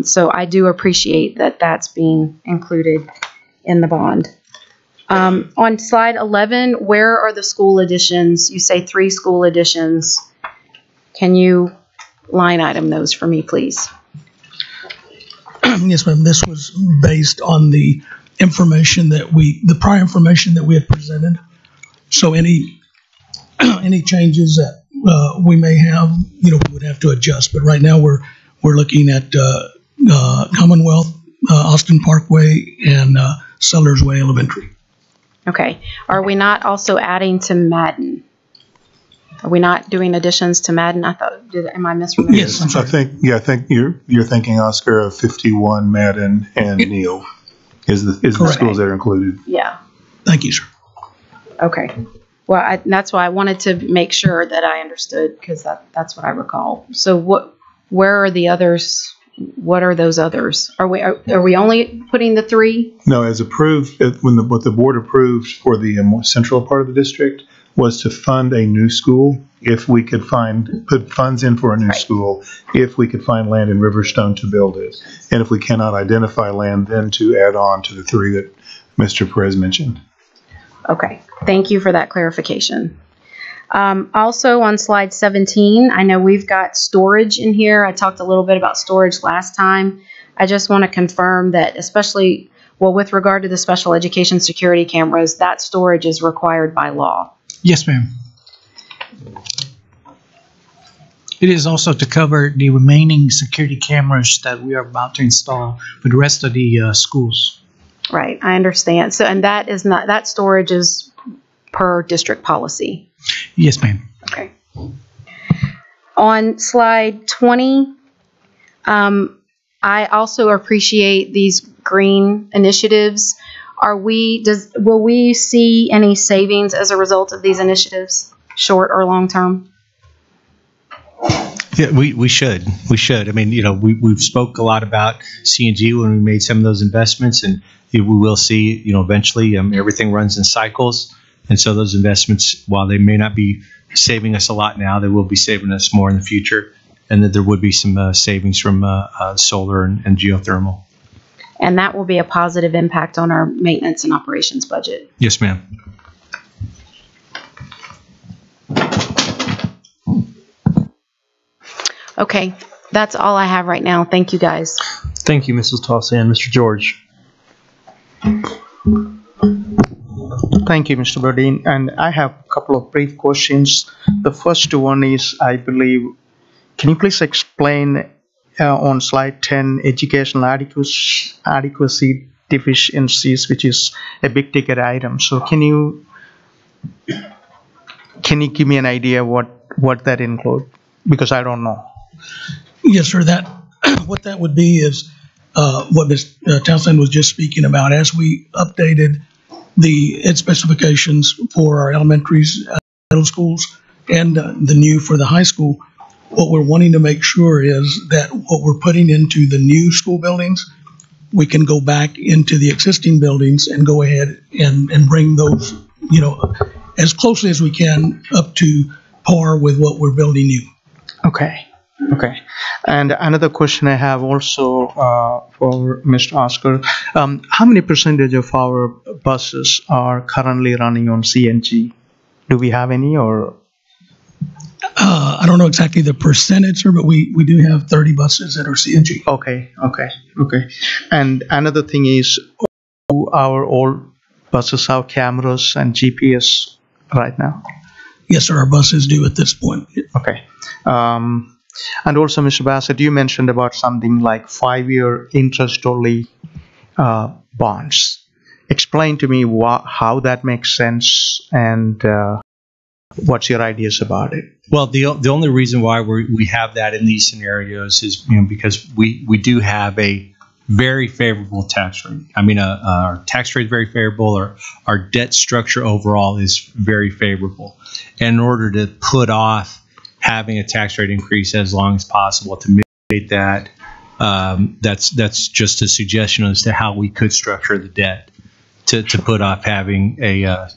So I do appreciate that that's being included in the bond. On slide 11, where are the school additions? You say 3 school additions. Can you line item those for me, please? Yes, ma'am. This was based on the information the prior information that we had presented. So any changes that we may have, we would have to adjust. But right now we're looking at Commonwealth, Austin Parkway, and Sellers Way Elementary. Okay. Are we not also adding to Madden? Are we not doing additions to Madden? I thought, am I misremembering? Yes, I think you're thinking, Oscar, of 51, Madden, and Neal is the schools that are included. Yeah. Thank you, sir. Okay. Well, that's why I wanted to make sure that I understood, because that's what I recall. So where are the others? What are those others? Are we only putting the 3? No, as approved, what the board approved for the more central part of the district, was to fund a new school if we could put funds in for a new school, if we could find land in Riverstone to build it. And if we cannot identify land, then to add on to the 3 that Mr. Perez mentioned. Okay, thank you for that clarification. Also on slide 17, I know we've got storage in here. I talked a little bit about storage last time. I just want to confirm that especially, well, with regard to the special education security cameras, that storage is required by law. Yes, ma'am. It is also to cover the remaining security cameras that we are about to install for the rest of the schools. Right, I understand. So, and that is not, that storage is per district policy. Yes, ma'am. Okay. On slide 20, I also appreciate these green initiatives. Will we see any savings as a result of these initiatives, short or long term? Yeah, we should. We should. I mean, we've spoke a lot about CNG when we made some of those investments, and we will see, eventually everything runs in cycles. And so those investments, while they may not be saving us a lot now, they will be saving us more in the future. And that there would be some savings from solar and geothermal. And that will be a positive impact on our maintenance and operations budget. Yes, ma'am. Okay, that's all I have right now. Thank you, guys. Thank you, Mrs. Tossan. Mr. George. Thank you, Mr. Burdine. And I have a couple of brief questions. The first one is, I believe, can you please explain on slide 10, educational adequacy deficiencies, which is a big ticket item. So can you give me an idea what that includes? Because I don't know. Yes, sir. What that would be is what Ms. Townsend was just speaking about. As we updated the ed specifications for our elementaries, middle schools, and the new for the high school, what we're wanting to make sure is that what we're putting into the new school buildings, we can go back into the existing buildings and go ahead and bring those, as closely as we can up to par with what we're building new. Okay. And another question I have also for Mr. Oscar. How many percentage of our buses are currently running on CNG? Do we have any or? I don't know exactly the percentage, sir, but we do have 30 buses that are CNG. Okay. And another thing is, our old buses have cameras and GPS right now? Yes, sir, our buses do at this point. Okay. And also, Mr. Bassett, you mentioned about something like 5-year interest-only bonds. Explain to me how that makes sense and what's your ideas about it? Well, the only reason why we have that in these scenarios is because we do have a very favorable tax rate. I mean, our tax rate is very favorable. Our debt structure overall is very favorable. And in order to put off having a tax rate increase as long as possible to mitigate that, that's just a suggestion as to how we could structure the debt to put off having a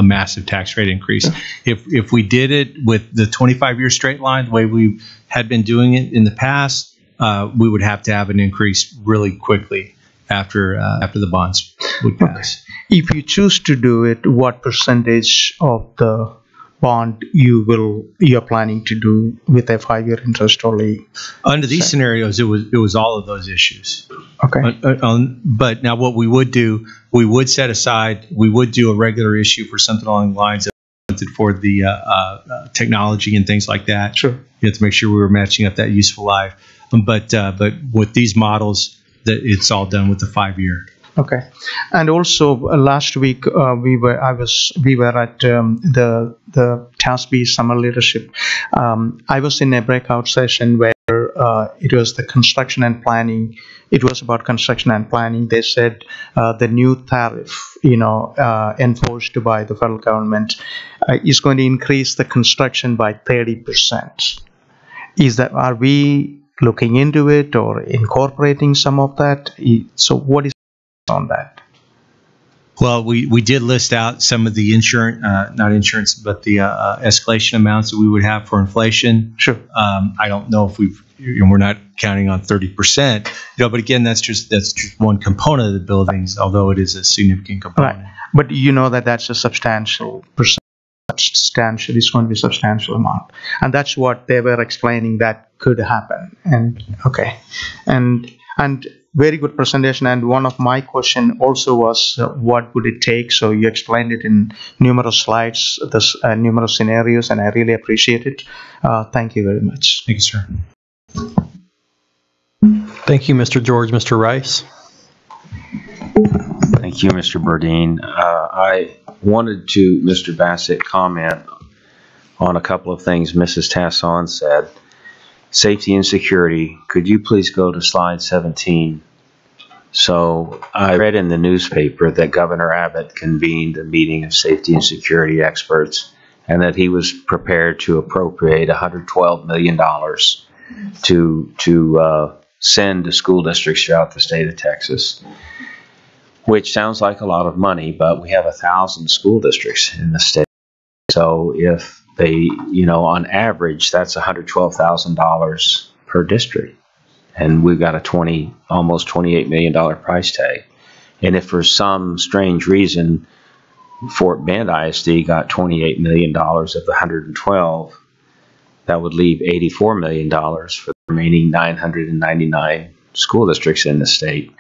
massive tax rate increase. If we did it with the 25-year straight line, the way we had been doing it in the past, we would have to have an increase really quickly after the bonds would pass. If you choose to do it, what percentage of the bond you're planning to do with a 5-year interest only? Under these scenarios, it was all of those issues. Okay. But now what we would do, we would set aside, we would do a regular issue for something along the lines of for the technology and things like that. Sure. You have to make sure we were matching up that useful life. But with these models, that it's all done with the 5-year. Okay. And also last week we were at the TASB summer leadership. I was in a breakout session where it was the construction and planning. It was about construction and planning. They said the new tariff, enforced by the federal government, is going to increase the construction by 30%. Are we looking into it or incorporating some of that? So what is on that? Well, we did list out some of the insurance, not insurance, but the escalation amounts that we would have for inflation. Sure. I don't know if we're not counting on 30%, but again, that's just one component of the buildings, although it is a significant component. Right. But you know that's a substantial percent. Substantial, it's going to be a substantial amount, and that's what they were explaining that could happen. And okay, and very good presentation. And one of my question also was, what would it take? So you explained it in numerous slides, this numerous scenarios, and I really appreciate it. Thank you very much. Thank you, sir. Thank you, Mr. George. Mr. Rice. Thank you, Mr. Burdine. I wanted to, Mr. Bassett, comment on a couple of things Mrs. Tasson said. Safety and security. Could you please go to slide 17? So I read in the newspaper that Governor Abbott convened a meeting of safety and security experts and that he was prepared to appropriate $112 million to send to school districts throughout the state of Texas, which sounds like a lot of money, but we have 1,000 school districts in the state. So if they, on average, that's $112,000 per district. And we've got a almost $28 million price tag. And if for some strange reason Fort Bend ISD got $28 million of the 112, that would leave $84 million for the remaining 999 school districts in the state.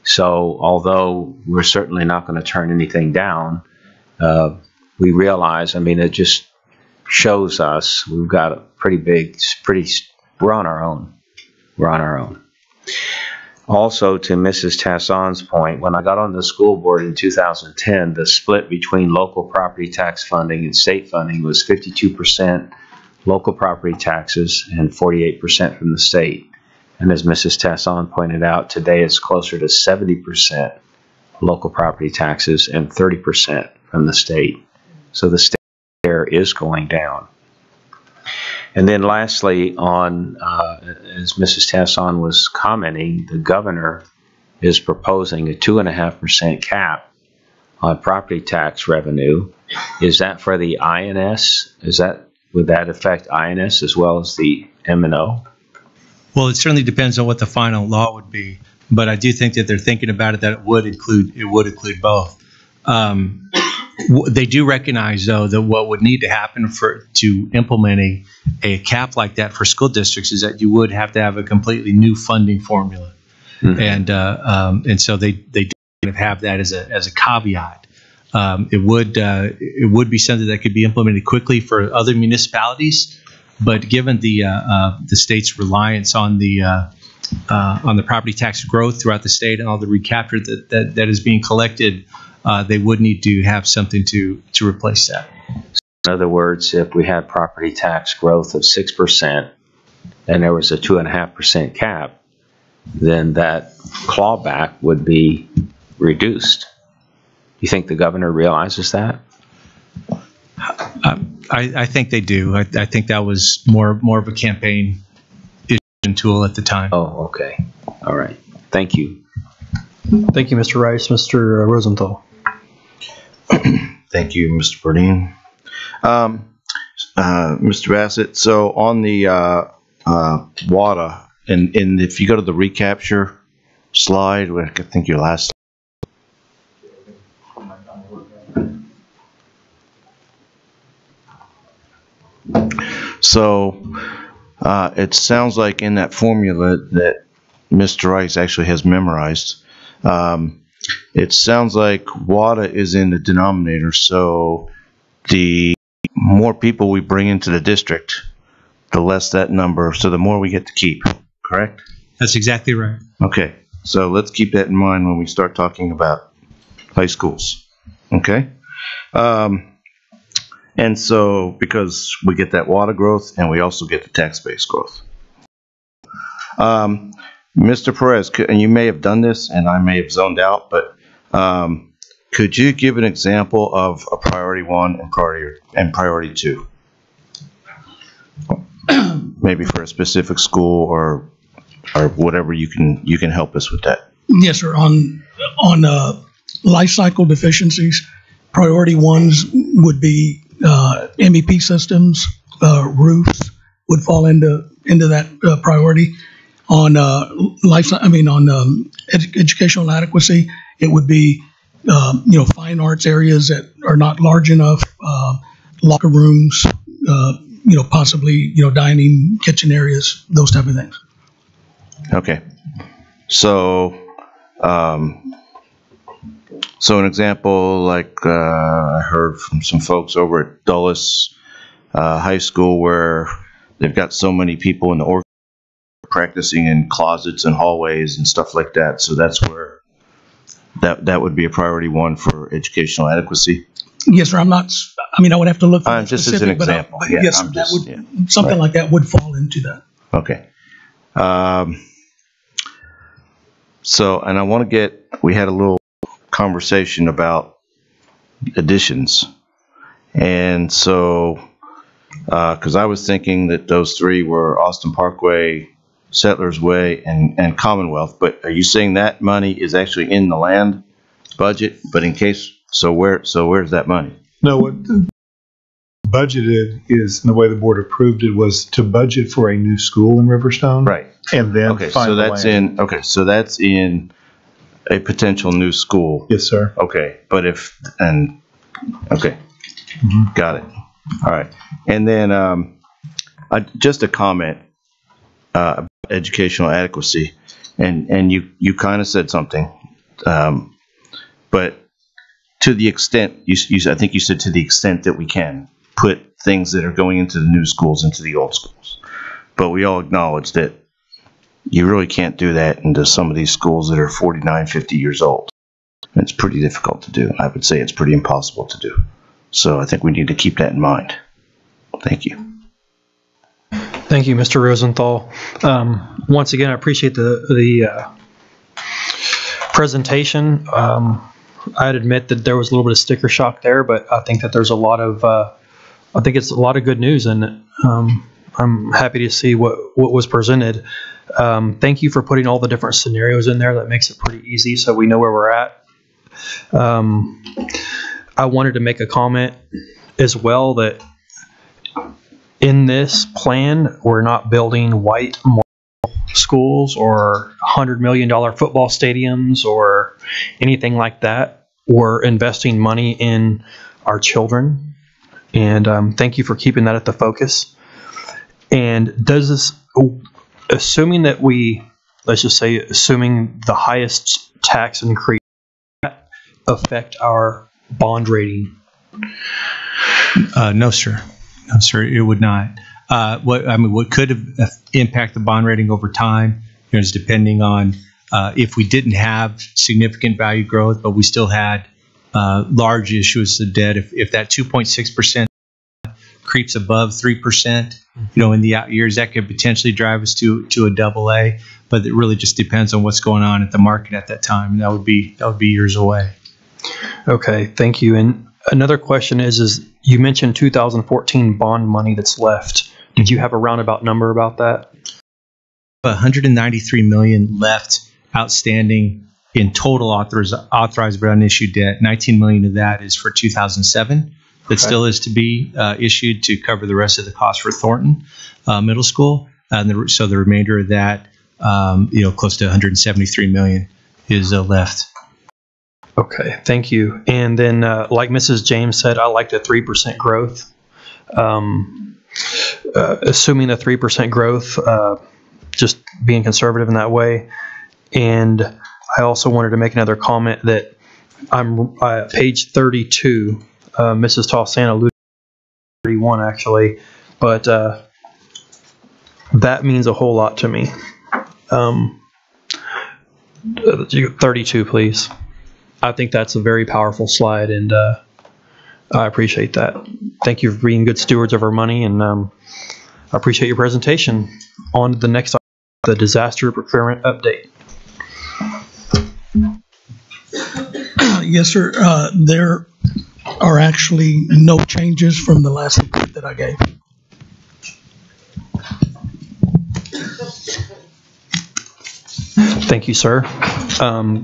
So although we're certainly not going to turn anything down, we realize, it just shows us we've got a we're on our own. We're on our own. Also, to Mrs. Tasson's point, when I got on the school board in 2010, the split between local property tax funding and state funding was 52% local property taxes and 48% from the state. And as Mrs. Tasson pointed out, today it's closer to 70% local property taxes and 30% from the state. So the state share is going down. And then lastly, as Mrs. Tasson was commenting, the governor is proposing a 2.5% cap on property tax revenue. Is that for the INS? Would that affect INS as well as the M&O? Well, it certainly depends on what the final law would be, but I do think that they're thinking about it that it would include both. They do recognize, though, that what would need to happen to implementing a cap like that for school districts is that you would have to have a completely new funding formula, and so they have that as a caveat. It would be something that could be implemented quickly for other municipalities, but given the state's reliance on the property tax growth throughout the state and all the recapture that is being collected, they would need to have something to replace that. In other words, if we had property tax growth of 6% and there was a 2.5% cap, then that clawback would be reduced. You think the governor realizes that? I think they do. I think that was more of a campaign tool at the time. Oh, okay. All right. Thank you. Thank you, Mr. Rice. Mr. Rosenthal. Thank you, Mr. Burdine. Mr. Bassett, so on the water, and if you go to the recapture slide, I think your last so it sounds like in that formula that Mr. Rice actually has memorized, it sounds like water is in the denominator, so the more people we bring into the district, the less that number, so the more we get to keep, correct? That's exactly right. Okay, so let's keep that in mind when we start talking about high schools, okay? And so, because we get that water growth and we also get the tax base growth. Mr. Perez, and you may have done this and I may have zoned out, but could you give an example of a priority 1 and priority 2? Maybe for a specific school or whatever you can help us with that. Yes, sir. On life cycle deficiencies. Priority ones would be MEP systems, roofs would fall into that priority. On educational adequacy, it would be fine arts areas that are not large enough, locker rooms, possibly dining, kitchen areas, those type of things. Okay. So, so an example, like I heard from some folks over at Dulles High School, where they've got so many people in the org practicing in closets and hallways and stuff like that. So that's where that would be a priority one for educational adequacy. Yes, sir. I would have to look for just as an example. But yes, sir, something like that would fall into that. Okay. So, and I want to we had a little conversation about additions. And so, because I was thinking that those three were Austin Parkway, Settlers Way, and Commonwealth, but are you saying that money is actually in the land budget? But in case, where's that money? No, what budgeted is, and the way the board approved it, was to budget for a new school in Riverstone. Right. And then so that's in a potential new school. Yes, sir. Okay. But got it. All right. And then just a comment about educational adequacy, and you kind of said something, but to the extent I think you said to the extent that we can put things that are going into the new schools into the old schools, but we all acknowledge that you really can't do that into some of these schools that are 49, 50 years old. It's pretty difficult to do. I would say it's pretty impossible to do. So I think we need to keep that in mind. Thank you. Thank you, Mr. Rosenthal. Once again, I appreciate the presentation. I'd admit that there was a little bit of sticker shock there, but I think that there's a lot of, I think it's a lot of good news, and I'm happy to see what was presented. Thank you for putting all the different scenarios in there. That makes it pretty easy so we know where we're at. I wanted to make a comment as well that in this plan, we're not building white schools or $100 million football stadiums or anything like that. We're investing money in our children, and thank you for keeping that at the focus. And does this, assuming that assuming the highest tax increase, affect our bond rating? No, sir. No, sir, it would not. What could impact the bond rating over time is depending on if we didn't have significant value growth, but we still had large issues of debt. If that 2.6% creeps above 3%, in the out years, that could potentially drive us to a AA. But it really just depends on what's going on at the market at that time. And that would be years away. Okay, thank you. And another question is you mentioned 2014 bond money that's left. Did you have a roundabout number about that? $193 million left outstanding in total authorized but unissued debt. $19 million of that is for 2007. That still is to be issued to cover the rest of the cost for Thornton Middle School. So the remainder of that, close to $173 million is left. Okay, thank you. And then, like Mrs. James said, I like the 3% growth. Assuming the 3% growth, just being conservative in that way. And I also wanted to make another comment that I'm page 32. Mrs. Tossana alluded to 31 actually, but that means a whole lot to me. 32, please. I think that's a very powerful slide, and I appreciate that. Thank you for being good stewards of our money, and I appreciate your presentation. On to the next item, the disaster procurement update. Yes, sir. There are actually no changes from the last report that I gave. Thank you, sir.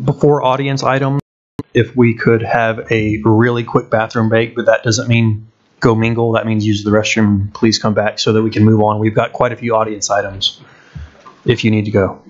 Before audience items, if we could have a really quick bathroom break, but that doesn't mean go mingle. That means use the restroom. Please come back so that we can move on. We've got quite a few audience items if you need to go.